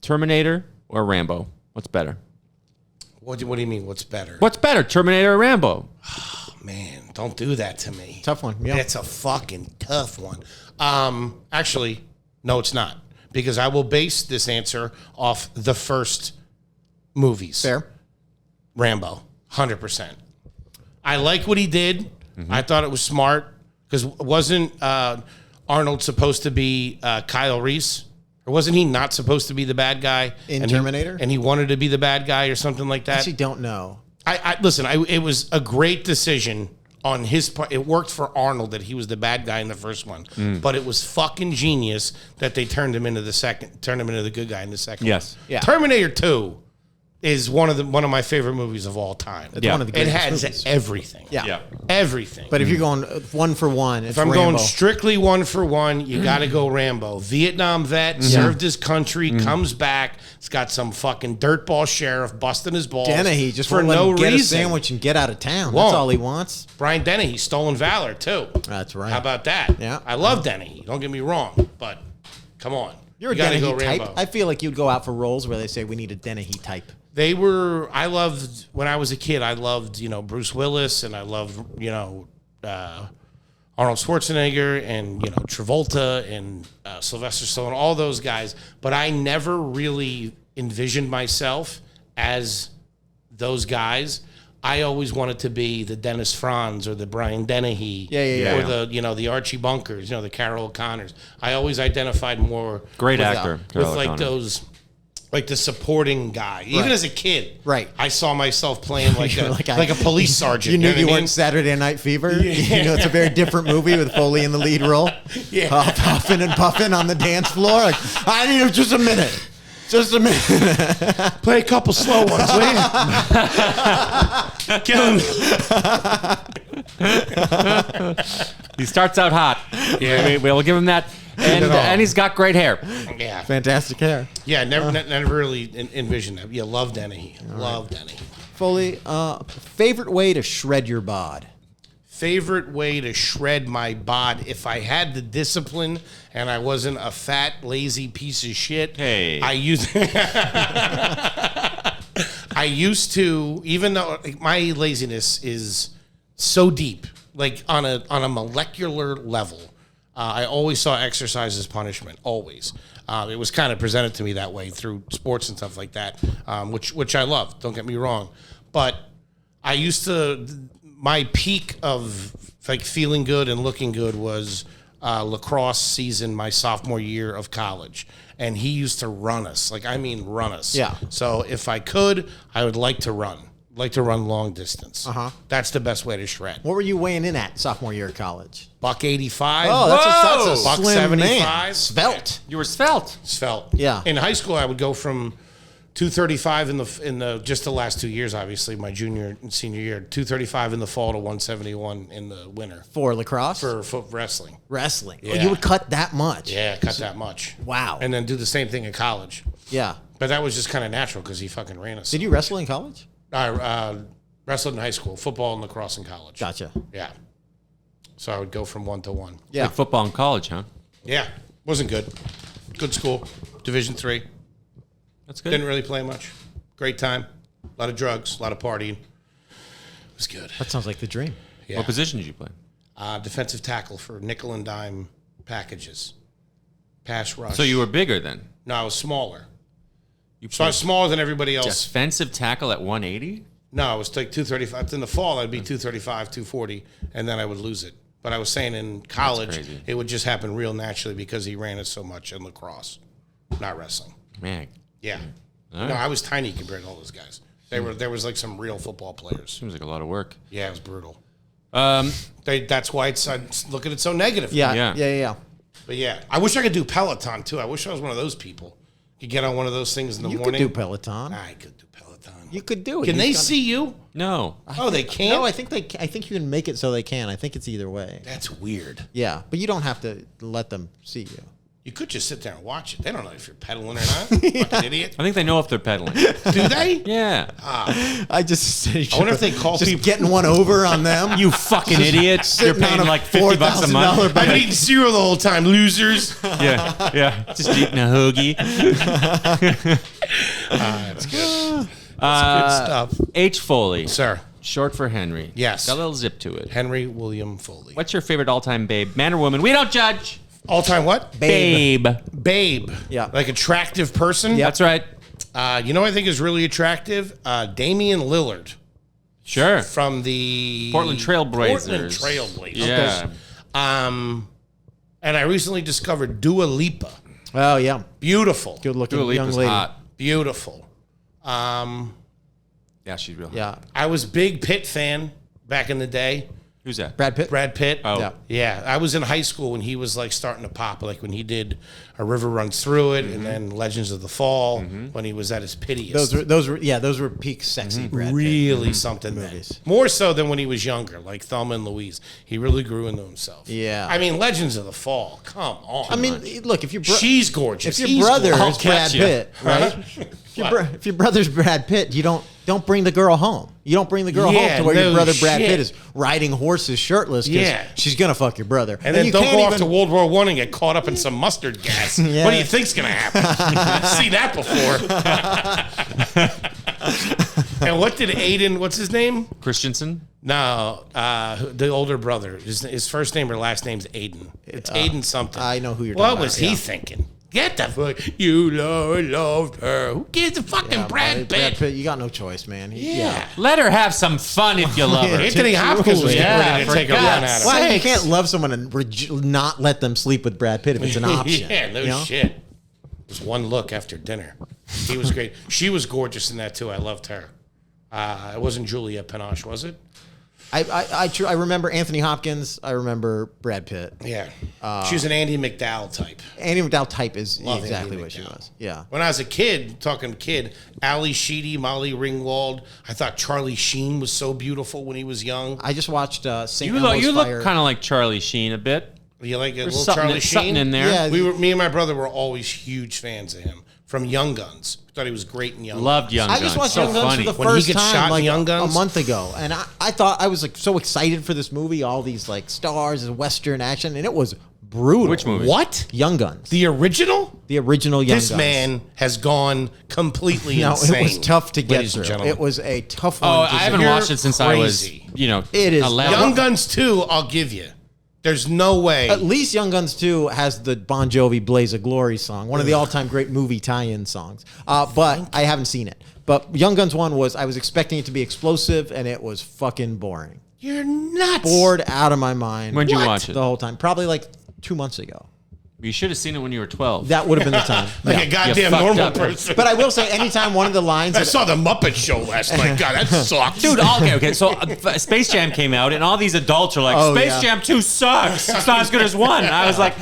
Terminator or Rambo? What's better? What do you mean? What's better? What's better, Terminator or Rambo? Man, don't do that to me. Tough one. Yeah. It's a fucking tough one. Actually, no, it's not. Because I will base this answer off the first movies. Fair. Rambo, 100%. I like what he did. I thought it was smart. Because wasn't Arnold supposed to be Kyle Reese? Or wasn't he not supposed to be the bad guy? In Terminator? And he wanted to be the bad guy or something like that? Actually, don't know. Listen, it was a great decision on his part. It worked for Arnold that he was the bad guy in the first one, but it was fucking genius that they turned him into the good guy in the second. Yes. one. Yeah. Terminator 2 is one of my favorite movies of all time. It's one of the It greatest has movies. everything. Yeah. Everything. But if you're going one for one, if I'm going strictly one for one, you got to go Rambo. Vietnam vet, served his country, comes back. It's got some fucking dirtball sheriff busting his balls. Dennehy just for won't let no him get reason. a sandwich and get out of town. Won't. That's all he wants. Brian Dennehy, stolen valor too. That's right. How about that? Yeah. I love Dennehy. Don't get me wrong, but come on. You're a You gotta Dennehy go type. Rambo. I feel like you'd go out for roles where they say we need a Dennehy type. I loved, when I was a kid, I loved, Bruce Willis, and I loved, Arnold Schwarzenegger and, Travolta and Sylvester Stallone, all those guys. But I never really envisioned myself as those guys. I always wanted to be the Dennis Franz or the Brian Dennehy. Yeah. Or the Archie Bunkers, the Carol O'Connors. I always identified more Great with, actor. with Carol like O'Connor. those, like the supporting guy. Even as a kid, Right. I saw myself playing like You're a police sergeant. You knew know you what I weren't mean? Saturday Night Fever. It's a very different movie with Foley in the lead role. Yeah. Puffing and puffing on the dance floor. Like, I need just a minute. Just a minute. Play a couple slow ones, will you? Kill him. He starts out hot. Yeah. We'll give him that. And he's got great hair. Yeah. Fantastic hair. Yeah, never really envisioned that. Yeah, love Dennehy. Love Dennehy. Foley, favorite way to shred your bod? Favorite way to shred my bod, if I had the discipline and I wasn't a fat, lazy piece of shit. Hey. I used to, even though my laziness is so deep, like on a molecular level, I always saw exercise as punishment. Always. It was kind of presented to me that way through sports and stuff like that, which I love. Don't get me wrong, but I used to. My peak of like feeling good and looking good was lacrosse season my sophomore year of college, and he used to run us. Run us. Yeah. So if I could, I would like to run. Long distance. That's the best way to shred. What were you weighing in at sophomore year of college? $185. Oh, that's a $175. slim man. Svelte. You were svelte. Svelte. Yeah. In high school, I would go from 235 in the just the last 2 years, obviously my junior and senior year. 235 in the fall to 171 in the winter For lacrosse? for foot wrestling. Wrestling. Oh, Yeah. you would cut that much? Yeah, cut that much. Wow. And then do the same thing in college. Yeah. But that was just kind of natural because he fucking ran us. Did you wrestle in college? I wrestled in high school, football and lacrosse in college. Gotcha. Yeah. So I would go from 1 to 1. Yeah. Like football in college, huh? Yeah, wasn't good. Good school, Division III. That's good. Didn't really play much. Great time. A lot of drugs, a lot of partying. It was good. That sounds like the dream. Yeah. What position did you play? Defensive tackle for nickel and dime packages. Pass rush. So you were bigger then. No, I was smaller. You So I was played smaller than everybody else. defensive tackle at 180. No, I was like 235. In the fall, I'd be 235, 240, and then I would lose it. But I was saying in college, crazy. it would just happen real naturally because he ran it so much in lacrosse, not wrestling. Man, Yeah. All No, right. I was tiny compared to all those guys. There was like some real football players. seems like a lot of work. Yeah, it was brutal. Um, That's why I look at it so negative. Yeah. Yeah. Yeah. Yeah. But yeah, I wish I could do Peloton too. I wish I was one of those people. You get on one of those things in the You morning. could do Peloton. I could do Peloton. You could do it. Can You they just see you? no. Oh, they can't? No, I think I think you can make it so they can. I think it's either way. That's weird. Yeah, but you don't have to let them see you. You could just sit there and watch it. They don't know if you're pedaling or not. Fucking idiot. I think they know if they're pedaling. Do they? Yeah. I just I wonder if they call just people. getting one over on them. You fucking idiots. You're sitting on paying a like $50 a month. $4,000 I've been eating cereal the whole time, losers. Yeah. Yeah. Just eating a hoagie. That's good. That's good stuff. H. Foley. Sir, Short for Henry. Yes. Got a little zip to it. Henry William Foley. What's your favorite all-time babe? Man or woman? We don't judge. All-time what? Babe. Babe. Yeah. Like attractive person? That's right. You know what I think is really attractive? Damian Lillard Sure. from the Portland Trailblazers. Portland Trailblazers. Yeah. And I recently discovered Dua Lipa. Oh yeah, Beautiful. good looking Dua young Lipa's lady. hot. Beautiful. Yeah, she's real hot. Yeah, I was big Pitt fan back in the day. Who's that? Brad Pitt. Brad Pitt. Oh. Yeah. Yeah, I was in high school when he was like starting to pop, like when he did A River Runs Through It, and then Legends of the Fall, when he was at his pittiest. Those were peak sexy Brad Pitt. really something then. Movies. More so than when he was younger, like Thelma and Louise. He really grew into himself. Yeah. I mean, Legends of the Fall. Come on. I mean, look, if your she's gorgeous. if your He's brother gorgeous. is Brad catch ya. Pitt, right? If your brother's Brad Pitt, you don't bring the girl home. You don't bring the girl Yeah, home to where your no brother Brad shit. Pitt is riding horses shirtless because Yeah. she's gonna fuck your brother. And then you don't can't go off even- to World War I and get caught up in some mustard gas. Yeah. What do you think's going to happen? I've seen that before. And what did Aiden, what's his name? Christensen? No, the older brother. His first name or last name's Aiden. It's Aiden something. I know who you're What talking was about, he yeah. thinking? Get the fuck. You loved her. Who gives a fucking Yeah, Brad Brad Pitt? Pitt, you got no choice, man. Yeah. Let her have some fun if you love her. Anthony Hopkins was Yeah, getting ready to for take a run God's at him. Well, you sakes. can't love someone and not let them sleep with Brad Pitt if it's an option. Yeah, no you know? shit. Just one look after dinner. He was great. She was gorgeous in that too. I loved her. It wasn't Julia Pinoche, was it? I remember Anthony Hopkins. I remember Brad Pitt. Yeah. She was an Andy McDowell type. Andy McDowell type is Love exactly Andy what she McDowell. was. Yeah. When I was a kid, Ali Sheedy, Molly Ringwald, I thought Charlie Sheen was so beautiful when he was young. I just watched St. You Elmo's look Fire. kind of like Charlie Sheen a bit. You like a There's little something, Charlie something Sheen? in there. Yeah. Me and my brother were always huge fans of him. From Young Guns. Thought he was great in Young Guns. Loved Young I Guns. just watched so Young Guns funny. for the When he first gets shot time in like Young Guns? a month ago, and I thought I was like so excited for this movie, all these like stars and Western action, and it was brutal. Which movie? What? Young Guns, The original? the original Young This Guns. man has gone completely No, insane. it was tough to get ladies and through. gentlemen. It was a tough one. Oh, to I haven't sit- watched it since I was, crazy. It is 11. Young Guns 2, I'll give you. There's no way. At least Young Guns 2 has the Bon Jovi Blaze of Glory song, one of the all-time great movie tie-in songs. But I haven't seen it. But Young Guns 1 I was expecting it to be explosive, and it was fucking boring. You're nuts. Bored out of my mind. When'd you watch it? The whole time. Probably like 2 months ago. You should have seen it when you were 12. That would have been the time. Like Yeah. a goddamn fucked normal up. person. But I will say, anytime one of the lines... I saw the Muppet Show last night. God, that sucks. Dude, okay. So Space Jam came out, and all these adults are like, Oh, Space yeah. Jam 2 sucks. It's not as good as 1. I was like,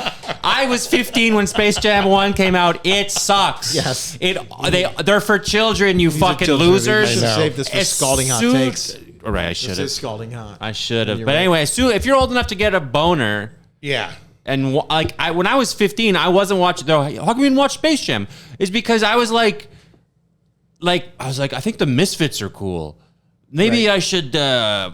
I was 15 when Space Jam 1 came out. It sucks. Yes. They're for children, you fucking children. losers. I should save this for As scalding hot soon- takes. All right, I should This have. is scalding hot. I should have. You're But right. anyway, if you're old enough to get a boner... Yeah. And when I was 15, I wasn't watching. How come you didn't watch Space Jam? Is because I was like, I think the Misfits are cool. Maybe I should. I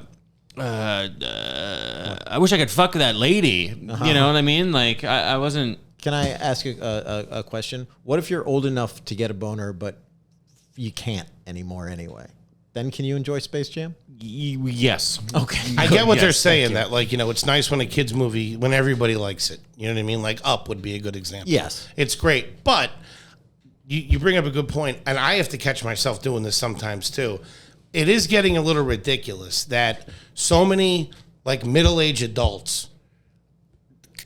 wish I could fuck that lady. You know what I mean? Like I wasn't. Can I ask a question? What if you're old enough to get a boner, but you can't anymore anyway? Then can you enjoy Space Jam? Yes. Okay. I get what Yes, they're saying, that, like, you know, it's nice when a kid's movie, when everybody likes it. You know what I mean? Like, Up would be a good example. Yes. It's great. But you bring up a good point, and I have to catch myself doing this sometimes, too. It is getting a little ridiculous that so many, like, middle-aged adults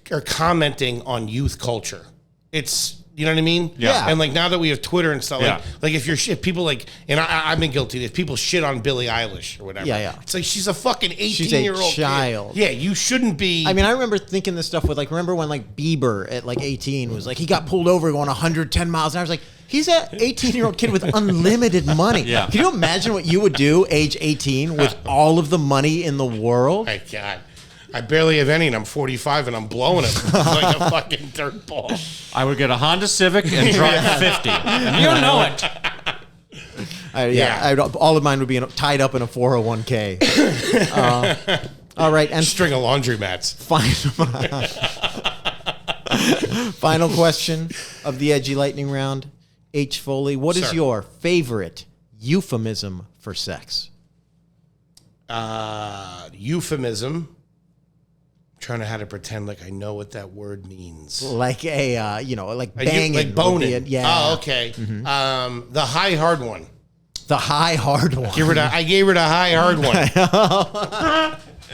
are commenting on youth culture. It's... You know what I mean? Yeah. And like now that we have Twitter and stuff, Yeah. like if people like, and I've been guilty. If people shit on Billie Eilish or whatever, Yeah. it's like she's a fucking She's a 18-year-old child. kid. Yeah, you shouldn't be. I mean, I remember thinking this stuff with, like, remember when, like, Bieber at, like, 18 was like, he got pulled over going 110 miles. And I was like, he's an 18-year-old kid with unlimited money. Yeah. Can you imagine what you would do age 18 with all of the money in the world? my God, I barely have any, and I'm 45, and I'm blowing it like a fucking dirt ball. I would get a Honda Civic and drive 50. You don't know it. All of mine would be tied up in a 401k. All right, and String of laundromats. final question of the Edgy Lightning Round. H. Foley, what is Sir. your favorite euphemism for sex? Euphemism. Trying to how to pretend like I know what that word means. Like like A banging. like boning. would be yeah. Oh, okay. The high hard one. The high hard one. I gave her the high hard one.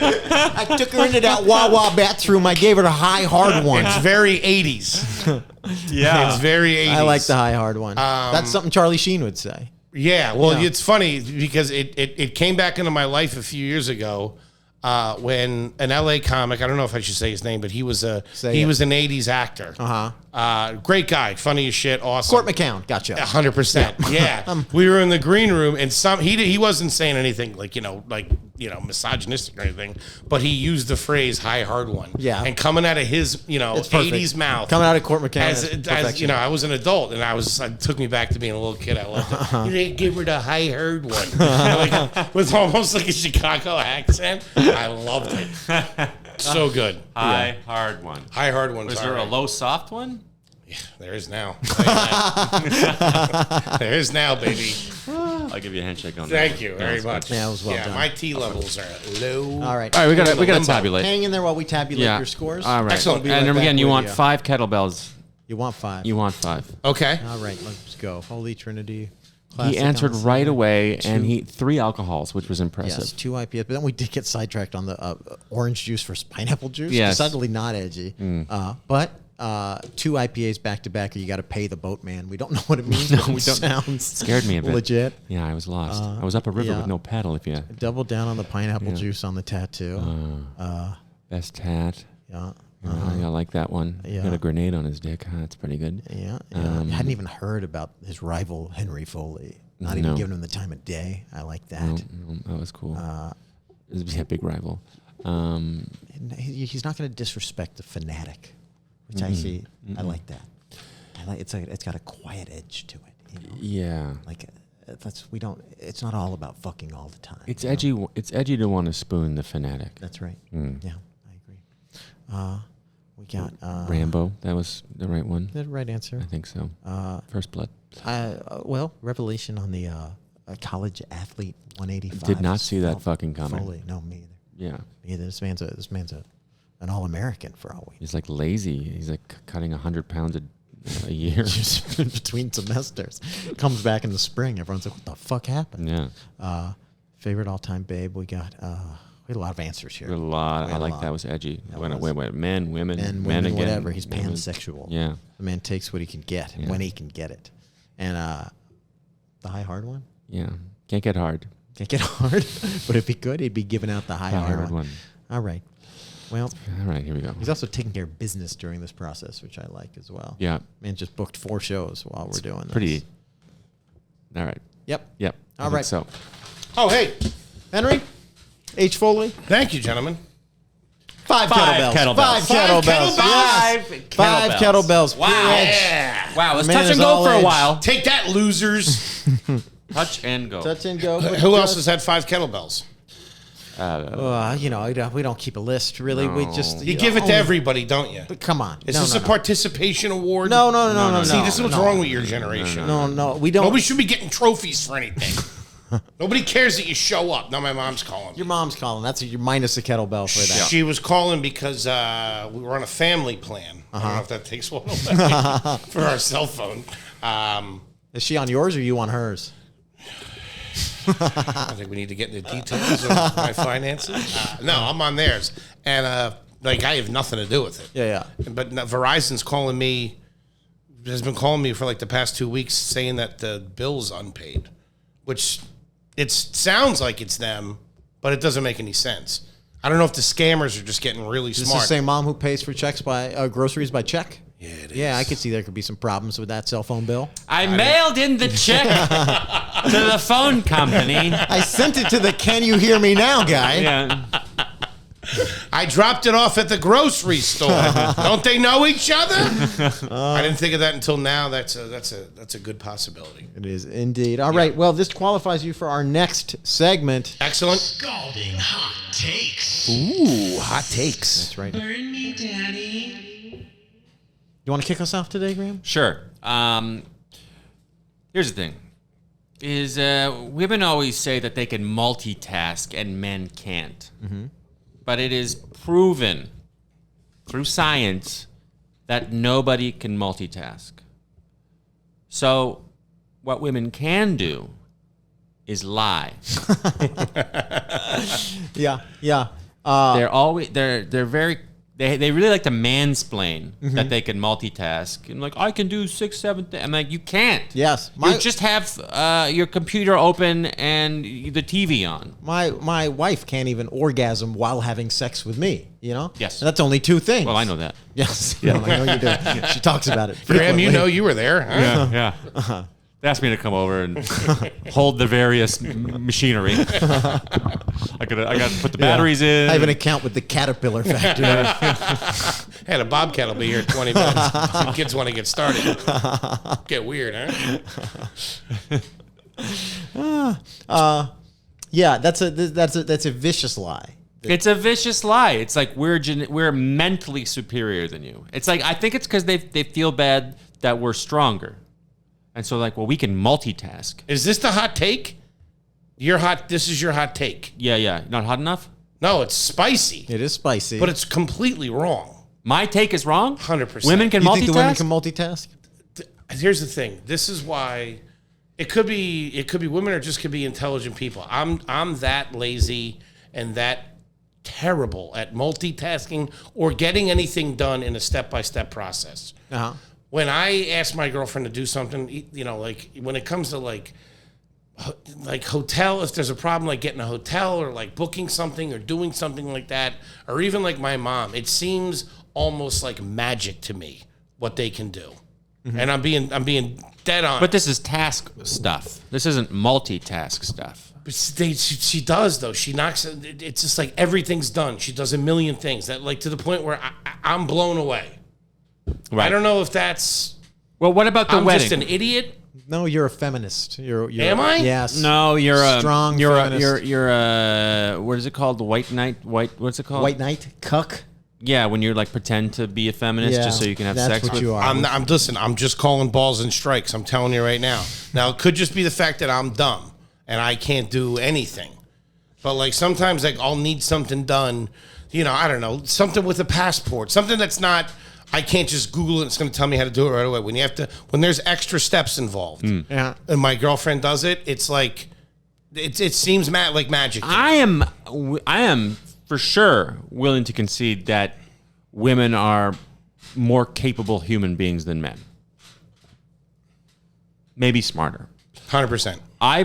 I took her into that Wawa bathroom. I gave her the high hard one. It's very 80s. Yeah. It's very 80s. I like the high hard one. That's something Charlie Sheen would say. Yeah, well, Yeah. it's funny because it came back into my life a few years ago when an LA comic, I don't know if I should say his name, but he was an 80s actor. Great guy, funny as shit, awesome. Court McCown, gotcha. 100%. Yeah. We were in the green room and he wasn't saying anything like misogynistic or anything, but he used the phrase high hard one. Yeah. And coming out of his, It's perfect. 80s mouth. Coming out of Court McCown. As is perfection. I was an adult, and it took me back to being a little kid. I loved it. You didn't give her the high herd one. With almost like a Chicago accent. I loved it. So good. High, hard one. High hard ones. Was there a low, soft one? There is now. There is now, baby. I'll give you a handshake on that. Thank you very that's much. Yeah, it was well done. My T levels are low. All right. All right, we gotta Limbo. tabulate. Hang in there while we tabulate your scores. All right. Excellent. We'll be And right again, back you with want you. 5 kettlebells. You want 5. You want 5. Okay. All right, let's go. Holy Trinity. He Classic answered on the right side. away, and he 3 alcohols, which was impressive. Yes, 2 IPAs. But then we did get sidetracked on the orange juice versus pineapple juice. Yes. Decidedly not edgy. But 2 IPAs back to back, or you got to pay the boatman. We don't know what it means. No, but we it don't. sounds Scared me a bit. legit. Yeah, I was lost. I was up a river yeah. with no paddle. If you Double down on the pineapple juice on the tattoo. best hat. Yeah. I like that one. Yeah. Got a grenade on his dick. That's pretty good. Yeah. I hadn't even heard about his rival, Henry Foley. Not even No. giving him the time of day. I like that. No, that was cool. Yeah, big rival. And he's not going to disrespect the fanatic, which I see. I like that. It's got a quiet edge to it. You know? Yeah. Like it's not all about fucking all the time. It's you know? edgy. It's edgy to want to spoon the fanatic. That's right. Mm. Yeah, I agree. We got Rambo. That was the right one. the right answer. I think so. First Blood. Well, revelation on the college athlete 185. Did not see that fucking coming. Foley. No, me either. Yeah. Me either. This man's an All-American for all we He's like lazy. He's like cutting 100 pounds a year. between semesters. Comes back in the spring. Everyone's like, what the fuck happened? Yeah. Favorite all-time babe, we got, We had a lot of answers here. A lot. I like that was edgy. Wait, men, women, Men, men women, again. whatever. He's women. pansexual. Yeah. The man takes what he can get when he can get it. And the high hard one? Yeah. Can't get hard. Can't get hard. But if he could, he'd be giving out the high hard one. All right. Well, all right, here we go. He's also taking care of business during this process, which I like as well. Yeah. Man just booked 4 shows while we're doing this. Pretty. All right. Yep. All right. So. Oh, hey. Henry? H. Foley? Thank you, gentlemen. 5 kettlebells. 5 kettlebells. 5 kettlebells. Wow. Yeah. Wow. Let's Man touch is and go all for a age. while. Take that, losers. Touch and go. Touch and go. Who else has had 5 kettlebells? We don't keep a list, really. No. We just... You give it to everybody, don't you? But come on. Is this a participation award? No. See, this is what's wrong with your generation. No, we don't. Nobody should be getting trophies for anything. Nobody cares that you show up. Now my mom's calling. Your mom's calling. That's you're minus a kettlebell for that. She was calling because we were on a family plan. I don't know if that takes one away for our cell phone. Is she on yours or you on hers? I think we need to get into details of my finances. No, I'm on theirs. And I have nothing to do with it. Yeah. But Verizon's calling me, has been calling me for like the past 2 weeks saying that the bill's unpaid, which it sounds like it's them, but it doesn't make any sense. I don't know if the scammers are just getting really Is this smart. the same mom who pays for checks by groceries by check? Yeah, it is. Yeah, I could see there could be some problems with that cell phone bill. I mailed in the check to the phone company. I sent it to the "Can you hear me now" guy. Yeah. I dropped it off at the grocery store. Don't they know each other? I didn't think of that until now. That's a good possibility. It is indeed. All right. Well, this qualifies you for our next segment. Excellent. Scalding hot takes. Ooh, hot takes. That's right. Burn me, daddy. You want to kick us off today, Graham? Sure. Here's the thing. Is women always say that they can multitask and men can't. Mm-hmm. But it is proven through science that nobody can multitask. So what women can do is lie. Yeah. They really like to mansplain that they can multitask. And like, I can do 6, 7 things. I'm like, you can't. Yes. You just have your computer open and the TV on. My wife can't even orgasm while having sex with me, you know? Yes. And that's only 2 things. Well, I know that. Yes. Yeah. I know you do. She talks about it Graham, frequently. you know you were there. Huh? Yeah. They asked me to come over and hold the various machinery. I got to put the batteries in. I have an account with the Caterpillar factory. And a bobcat will be here in 20 minutes. The kids want to get started. Get weird, huh? Yeah, that's a vicious lie. It's a vicious lie. It's like we're mentally superior than you. It's like I think it's because they feel bad that we're stronger, and so like, well, we can multitask. Is this the hot take? This is your hot take. Yeah. Not hot enough? No, it's spicy. It is spicy. But it's completely wrong. My take is wrong? 100%. Women can you multitask? think the women can multitask? Here's the thing. This is why it could be women or just could be intelligent people. I'm that lazy and that terrible at multitasking or getting anything done in a step-by-step process. Uh-huh. When I ask my girlfriend to do something, you know, like when it comes to like hotel, if there's a problem like getting a hotel or like booking something or doing something like that, or even like my mom, it seems almost like magic to me what they can do. Mm-hmm. And I'm being dead on. But this is task stuff. This isn't multitask stuff. But she does though. She knocks. It's just like everything's done. She does a million things that like to the point where I'm blown away. Right. I don't know if that's. Well, what about the I'm wedding? just an idiot. No, you're a feminist. You're Am I? Yes. No, you're a strong feminist. You're a what is it called? The white knight? What's it called? White knight? Cuck? Yeah, when you're like pretend to be a feminist just so you can have that's sex what with. you are. I'm just calling balls and strikes. I'm telling you right now. Now it could just be the fact that I'm dumb and I can't do anything. But like sometimes like I'll need something done, you know, I don't know, something with a passport, something that's not. I can't just Google it. It's going to tell me how to do it right away. When there's extra steps involved, Yeah. and my girlfriend does it, it's like it seems like magic. I am for sure willing to concede that women are more capable human beings than men. Maybe smarter. 100%. I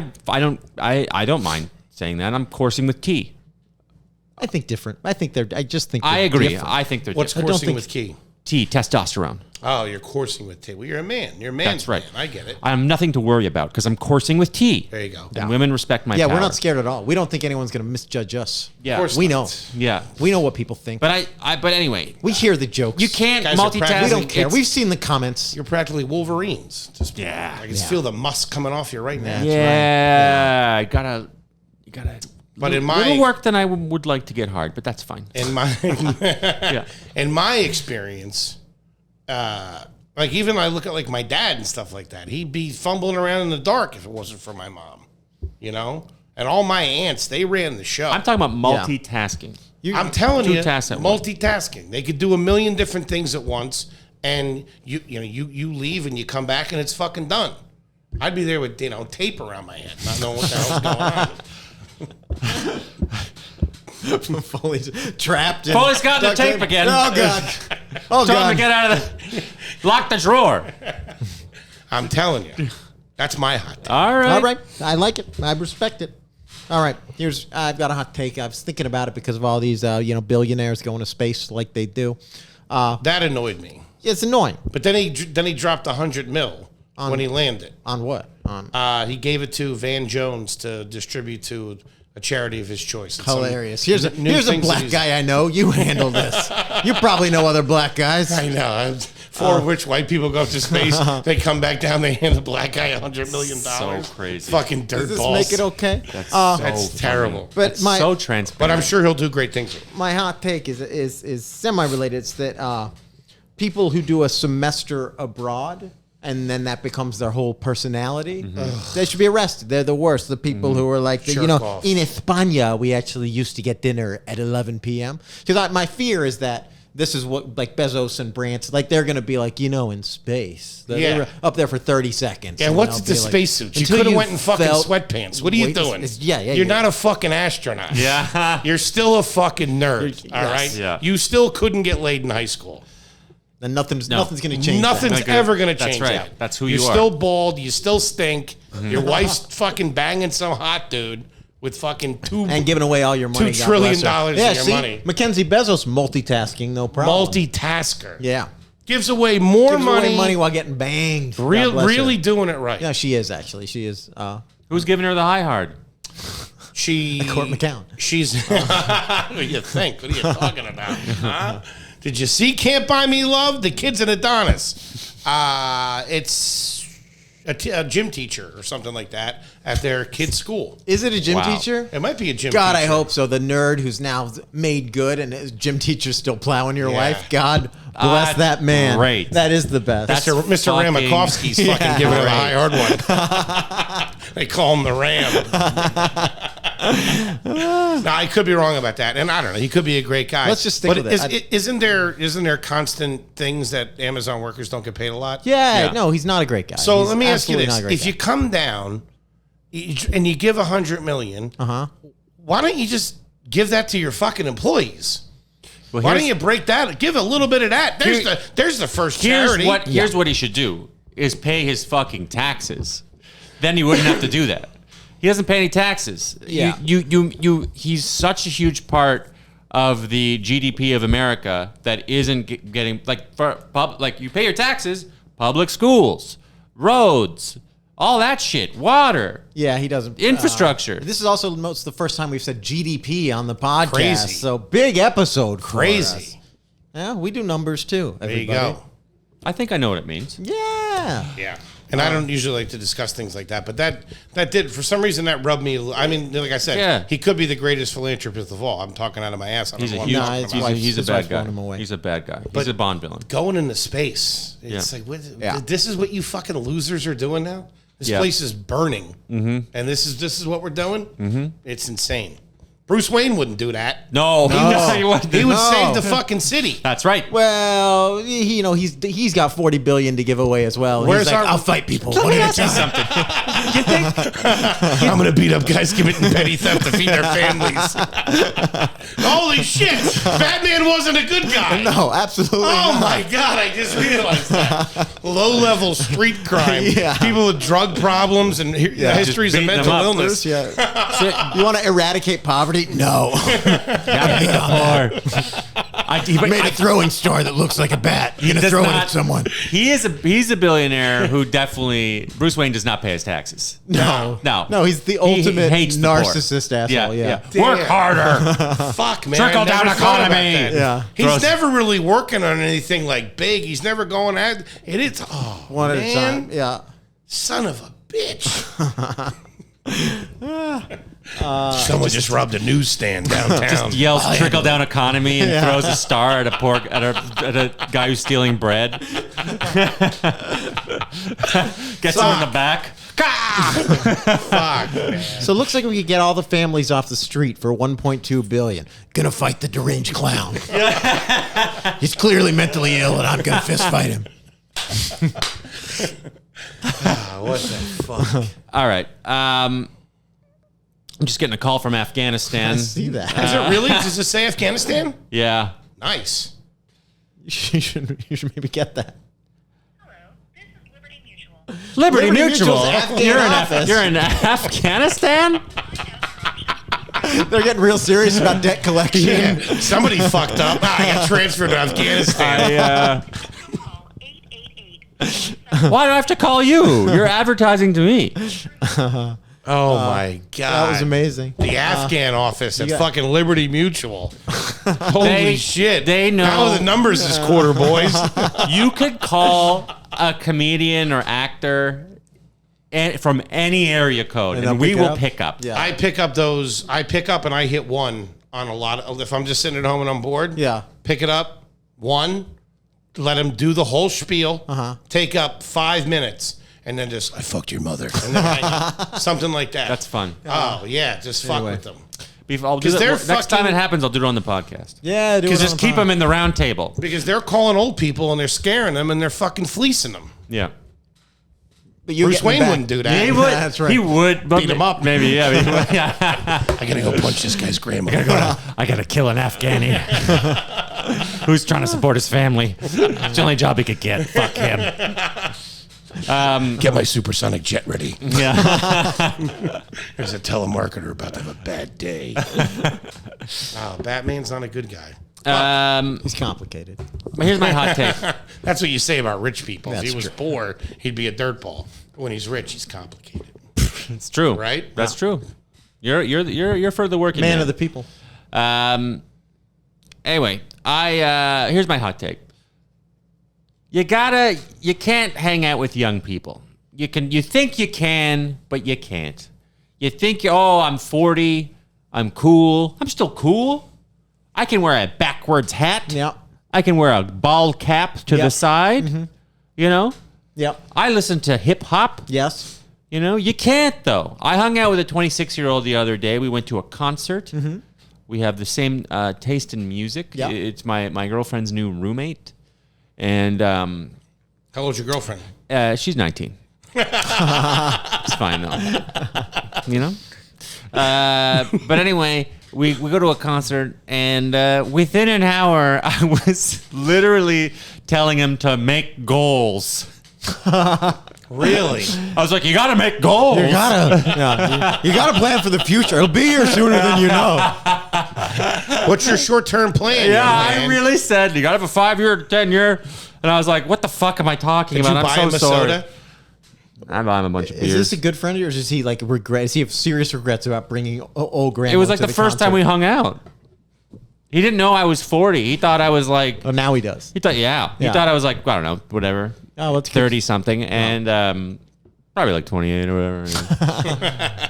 don't mind saying that. I'm coursing with Key. I think different. I just think I agree. different. I think they're What's different. coursing with Key? T, testosterone. Oh, you're coursing with T. Well, you're a man. You're a man. That's right. Man. I get it. I have nothing to worry about because I'm coursing with T. There you go. And women respect my Yeah, power. we're not scared at all. We don't think anyone's going to misjudge us. Yeah. Of course We not. know. Yeah. We know what people think. But but anyway, we hear the jokes. you can't Guys are multitask. practicing- We don't care. It's- We've seen the comments. You're practically Wolverines. Just, Yeah. I can feel the musk coming off you right now. Yeah, you gotta. But in little my work than I would like to get hard, but that's fine. in my Yeah. in my experience, like even I look at like my dad and stuff like that. He'd be fumbling around in the dark if it wasn't for my mom, you know. And all my aunts, they ran the show. I'm talking about multitasking. I'm telling you, tasks at once. multitasking. They could do a million different things at once, and you leave and you come back and it's fucking done. I'd be there with tape around my head, not knowing what the hell's going on. Foley's trapped. in Foley's got the duct tape again. Oh god. Oh Tell him god. to get out of the. Lock the drawer. I'm telling you, that's my hot take. All right. All right. I like it. I respect it. All right. I've got a hot take. I was thinking about it because of all these billionaires going to space like they do. That annoyed me. It's annoying. But then he dropped $100 million when he landed. On what? On He gave it to Van Jones to distribute to a charity of his choice. It's hilarious. some Here's new a things that black he's- guy I know. You handle this. You probably know other black guys. I know. For which white people go up to space, they come back down, they hand the black guy $100 million. So crazy. Fucking dirt Does this balls. make it okay? That's terrible. But That's my so transparent. But I'm sure he'll do great things. my hot take is semi-related. It's that people who do a semester abroad and then that becomes their whole personality, they should be arrested. They're the worst. The people who are like, Jerk off. in España, we actually used to get dinner at 11 p.m. Because my fear is that this is what, like Bezos and Branson, like they're going to be like, in space. They Yeah. were up there for 30 seconds. Yeah, and what's they'll the be like, spacesuit? You until could have went in fucking felt- sweatpants. What are you Wait, doing? yeah, You're not a fucking astronaut. Yeah. You're still a fucking nerd. All right. Yes. Yeah. You still couldn't get laid in high school. And nothing's going to change. Nothing's that. ever going to That's change right. that. That's who You're you are. still bald. You still stink. Your wife's fucking banging some hot dude with fucking And giving away all your money. $2 God trillion bless her. of Yeah, your see, money. Mackenzie Bezos multitasking, no problem. multitasker. Yeah. Gives away more Gives money. away money while getting banged. God bless her. Really doing it right. Yeah, she is actually. She is. Who's giving her the high hard? She Court McCown. She's what do you think? What are you talking about? Huh? Did you see Can't Buy Me Love? The kid's an Adonis. It's a gym teacher or something like that at their kid's school. Is it a gym Wow. teacher? It might be a gym God, teacher. I hope so. The nerd who's now made good and his gym teacher's still plowing your Yeah. wife. God bless That's that man. great. That is the best. Mr. fucking- Ramakovsky's fucking Yeah. giving him a Right. high hard one. They call him the Ram. No, I could be wrong about that, and I don't know. He could be a great guy. Let's just stick but with it. Isn't there constant things that Amazon workers don't get paid a lot? Yeah, Yeah. no, he's not a great guy. So He's let me ask you absolutely this: not a great if you come down and you give $100 million, why don't you just give that to your fucking employees? Well, Why don't you break that? Give a little bit of that. There's the first charity. Here's what he should do is pay his fucking taxes. Then he wouldn't have to do that. He doesn't pay any taxes. Yeah. He's such a huge part of the GDP of America that isn't getting you pay your taxes, public schools, roads, all that shit, water, Yeah, he doesn't. infrastructure. This is also the first time we've said GDP on the podcast. Crazy. So big episode. For Crazy. us. Yeah, we do numbers too. There you Everybody. go. I think I know what it means. Yeah. Yeah. And I don't usually like to discuss things like that, but that did, for some reason, that rubbed me. I mean, like I said, Yeah. he could be the greatest philanthropist of all. I'm talking out of my ass. I don't He's know a what huge. I'm talking it's about. wife- He's a his bad wife's guy. throwing him away. He's a bad guy. But He's a Bond villain. Going into space. It's Yeah. like, what, Yeah. this is what you fucking losers are doing now? This Yeah. place is burning. And this is what we're doing? It's insane. Bruce Wayne wouldn't do that. No. He would No. save the fucking city. That's right. Well, he's got $40 billion to give away as well. Where's He's like, our- I'll fight people. Let One me at a ask you time. something. You think I'm going to beat up guys committing petty theft to feed their families. Holy shit. Batman wasn't a good guy. No, absolutely. Oh not. my God, I just realized that. Low-level street crime. Yeah. People with drug problems and histories of beating mental them up. illness. Yeah. So you want to eradicate poverty? No. Made a throwing star that looks like a bat. You're gonna throw it at someone. He's a billionaire who definitely Bruce Wayne does not pay his taxes. No. No. He's the He ultimate hates the poor. narcissist asshole. Yeah. Work harder. Fuck, man. Trickle I never down thought about economy. that. Yeah. He's never really working on anything like big. He's never going at it. It's One at a time. Yeah. Son of a bitch. Someone just robbed a newsstand downtown. Just yells trickle down economy and throws a star at a guy who's stealing bread. Gets him in the back. Fuck, man. So it looks like we could get all the families off the street for $1.2 billion. Gonna fight the deranged clown. He's clearly mentally ill, and I'm gonna fist fight him. What the fuck? All right. I'm just getting a call from Afghanistan. I see that. Is it really? Does it say Afghanistan? Yeah. Nice. You should maybe get that. Liberty Liberty Mutual. Mutual's Afghan office. You're in Afghanistan? They're getting real serious about debt collection. Yeah. Somebody fucked up. I got transferred to Afghanistan. Why do I have to call you? You're advertising to me. Oh my God. That was amazing. The Afghan office at got- fucking Liberty Mutual. Holy shit. they know- How are the numbers this quarter, boys? You could call a comedian or actor from any area code, they'll and we pick will up? pick up. Yeah. I pick up and I hit one on a lot of, if I'm just sitting at home and I'm bored. Yeah. Pick it up, one, let him do the whole spiel, take up 5 minutes, and then just, I fucked your mother. And then something like that. That's fun. Oh, yeah, just fuck with them. I'll do 'Cause they're next time fucking- it happens, I'll do it on the podcast. Yeah, do it. Just keep them in the round table. Because they're calling old people and they're scaring them and they're fucking fleecing them. Yeah. But you Bruce Wayne wouldn't do that. He would. That's right. He would but Beat him up. Maybe. Yeah. Yeah. I gotta go punch this guy's grandma. I gotta kill an Afghani who's trying to support his family. It's the only job he could get. Fuck him. Get my supersonic jet ready. Yeah. There's a telemarketer about to have a bad day. Oh, Batman's not a good guy. He's complicated. Here's my hot take. That's what you say about rich people. If That's he was true. poor, he'd be a dirtball. When he's rich, he's complicated. It's true. Right? That's true. You're for the working Man of the people. Anyway, here's my hot take. You can't hang out with young people. You think you can, but you can't. You think, I'm 40, I'm cool. I'm still cool. I can wear a backwards hat. Yep. I can wear a bald cap to the Yep. side. You know? Yep. I listen to hip hop. Yes. You know, you can't though. I hung out with a 26-year-old the other day. We went to a concert. We have the same taste in music. Yeah. It's my girlfriend's new roommate, and How old's your girlfriend? she's 19. It's fine though. You know. But anyway, we go to a concert, and within an hour, I was literally telling him to make goals. Really? I was like, you got to make goals. You gotta plan for the future. It'll be here sooner than you know. What's your short-term plan? Yeah, young man? I really said you got to have a 5-year, 10-year, and I was like, "What the fuck am I talking Did you about?" buy I'm him so a sorry. soda? I buy him a bunch of Is beers. this a good friend of yours? Or does he like regret? Does he have serious regrets about bringing old grandma? It was like to the first time we concert? hung out. He didn't know I was 40. He thought I was like. Oh, now he does. He thought, yeah. He Yeah. thought I was like, I don't know, whatever. Oh, let's 30 something, and probably like 28 or whatever.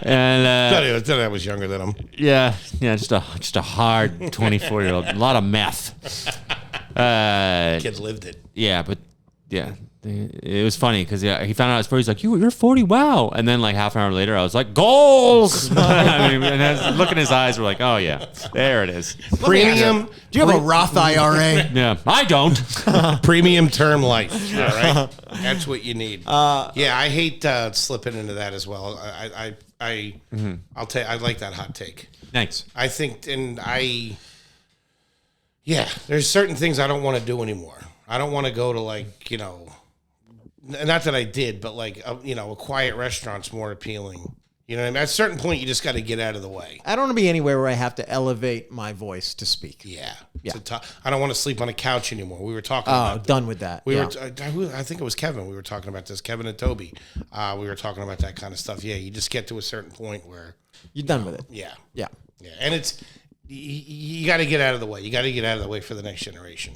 And Thought I was younger than him. yeah, just a hard 24-year-old. A lot of meth. Kid lived it. Yeah, but Yeah. It was funny because he found out his story. He's like, you're 40, wow. And then like half an hour later, I was like, goals. I mean, and look in his eyes. We're like, oh yeah, there it is. Premium. Do you have a Roth IRA? Yeah, I don't. Premium term life. All right, that's what you need. Yeah, I hate slipping into that as well. I'll tell you, I like that hot take. Thanks. I think, there's certain things I don't want to do anymore. I don't want to go to like, not that I did, but like, a quiet restaurant's more appealing. You know what I mean? At a certain point, you just got to get out of the way. I don't want to be anywhere where I have to elevate my voice to speak. Yeah. I don't want to sleep on a couch anymore. We were talking about done with that. We were. I think it was Kevin. We were talking about this. Kevin and Toby. We were talking about that kind of stuff. Yeah, you just get to a certain point where you're done with it. Yeah. Yeah. Yeah. And it's you got to get out of the way. You got to get out of the way for the next generation.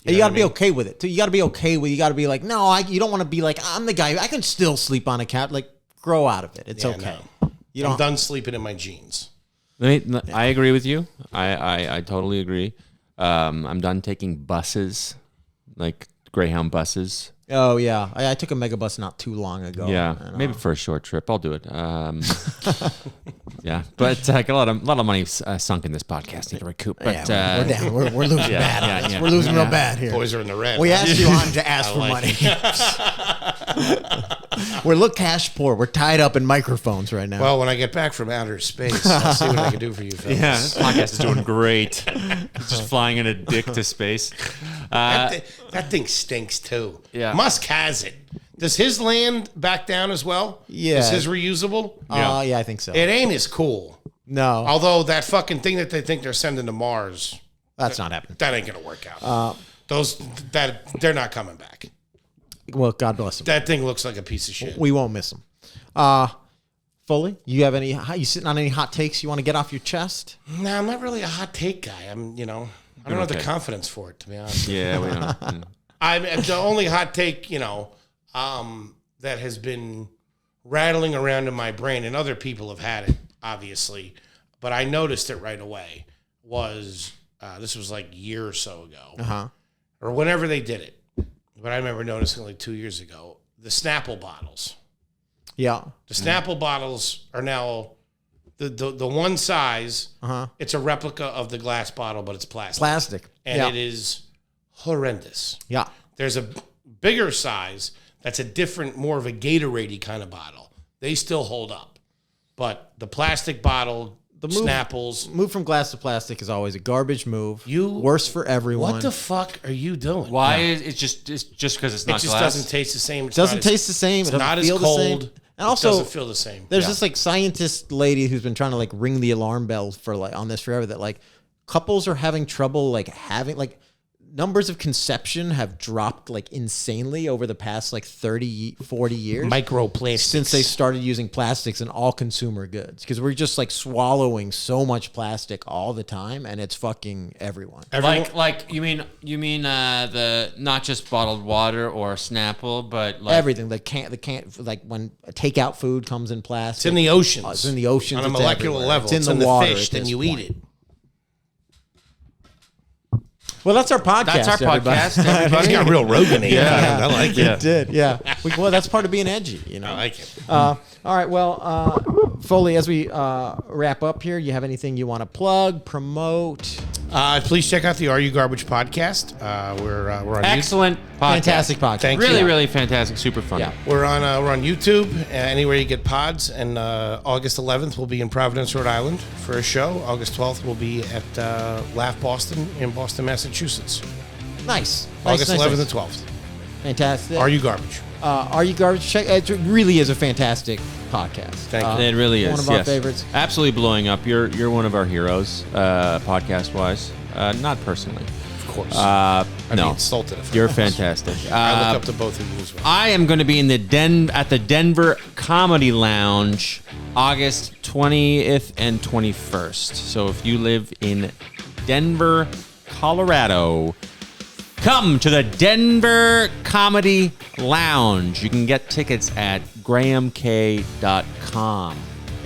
You got to be okay with it. You got to be okay with. You got to be like, no, you don't want to be like, I'm the guy. I can still sleep on a couch. Like, grow out of it. It's okay. No. I'm done sleeping in my jeans. I agree with you. I totally agree. I'm done taking buses, like Greyhound buses. Oh yeah, I took a megabus not too long ago. Yeah, maybe for a short trip, I'll do it. Yeah, but I got a lot of money sunk in this podcast. Need to recoup. But we're down. We're losing bad. Yeah. We're losing real bad here. Boys are in the red. We asked you on to ask for money. We're cash poor. We're tied up in microphones right now. Well, when I get back from outer space, I'll see what I can do for you fellas. Yeah, this podcast is doing great. It's just flying in a dick to space. That thing stinks too. Yeah. Musk has it. Does his land back down as well? Yeah. Is his reusable? Yeah, I think so. It ain't as cool. No. Although that fucking thing that they think they're sending to Mars, That's not happening. that ain't gonna work out. They're not coming back. Well, God bless him. That thing looks like a piece of shit. We won't miss him. Foley, you sitting on any hot takes you want to get off your chest? No, I'm not really a hot take guy. I don't have the confidence for it, to be honest. Yeah, we don't. I'm the only hot take, that has been rattling around in my brain, and other people have had it, obviously, but I noticed it right away. This was like a year or so ago, or whenever they did it. But I remember noticing like 2 years ago, the Snapple bottles. Yeah. The Snapple bottles are now the one size. It's a replica of the glass bottle, but it's plastic. And it is horrendous. Yeah. There's a bigger size that's a different, more of a Gatorade-y kind of bottle. They still hold up. But the plastic bottle, Snapples. Move from glass to plastic is always a garbage move. Worse for everyone. What the fuck are you doing? Why is it's just because it's not It just glass? doesn't taste the same. It doesn't taste the same. It's It doesn't not feel as the cold. same. And also, it doesn't feel the same. There's this like scientist lady who's been trying to like ring the alarm bells for like on this forever, that like couples are having trouble like having like numbers of conception have dropped like insanely over the past like 30, 40 years. Microplastics. Since they started using plastics in all consumer goods. Because we're just like swallowing so much plastic all the time, and it's fucking everyone. Like you mean the not just bottled water or Snapple, but like Everything. The can like when takeout food comes in plastic. It's in the oceans. It's in the oceans. On a it's molecular everywhere. level. It's in the water fish, then you eat it. Well, that's our podcast. That's our everybody. podcast. Everybody. It's got real Rogan in it. I like it. It did, yeah. Well, that's part of being edgy, I like it. All right, well, Foley, as we wrap up here, you have anything you want to plug, promote? Please check out the Are You Garbage podcast. We're on Excellent podcast. Fantastic podcast. Thank Really, you. really fantastic. Super fun. Yeah. We're on YouTube, anywhere you get pods. And August 11th, we'll be in Providence, Rhode Island for a show. August 12th, we'll be at Laugh Boston in Boston, Massachusetts. Nice. August 11th nice. and 12th. Fantastic. Are You Garbage? Are You Garbage? Check. It really is a fantastic podcast. Thank you. It really is. One of our yes. favorites. Absolutely blowing up. You're one of our heroes, podcast wise. Not personally. Of course. No, be insulted if I you're was. fantastic. I look up to both of you as well. I am going to be in the at the Denver Comedy Lounge, August 20th and 21st. So if you live in Denver, Colorado, come to the Denver Comedy Lounge. You can get tickets at grahamk.com.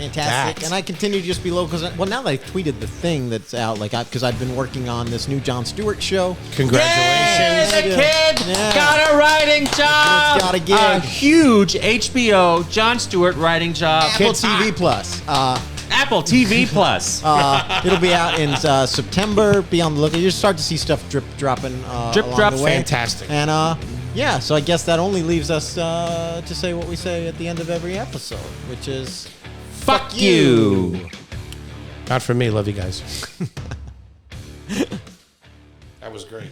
Fantastic. That. And I continue to just be local. Well, now that I tweeted the thing that's out, like, because I've been working on this new Jon Stewart show. Congratulations. Yay, the kid got a writing job. Kid's got a gig. A huge HBO Jon Stewart writing job. Apple TV Plus. Apple TV Plus. It'll be out in September. Be on the lookout. You'll start to see stuff dropping. Drip along drop, the way. fantastic. And yeah, so I guess that only leaves us to say what we say at the end of every episode, which is Fuck you. Not for me. Love you guys. That was great.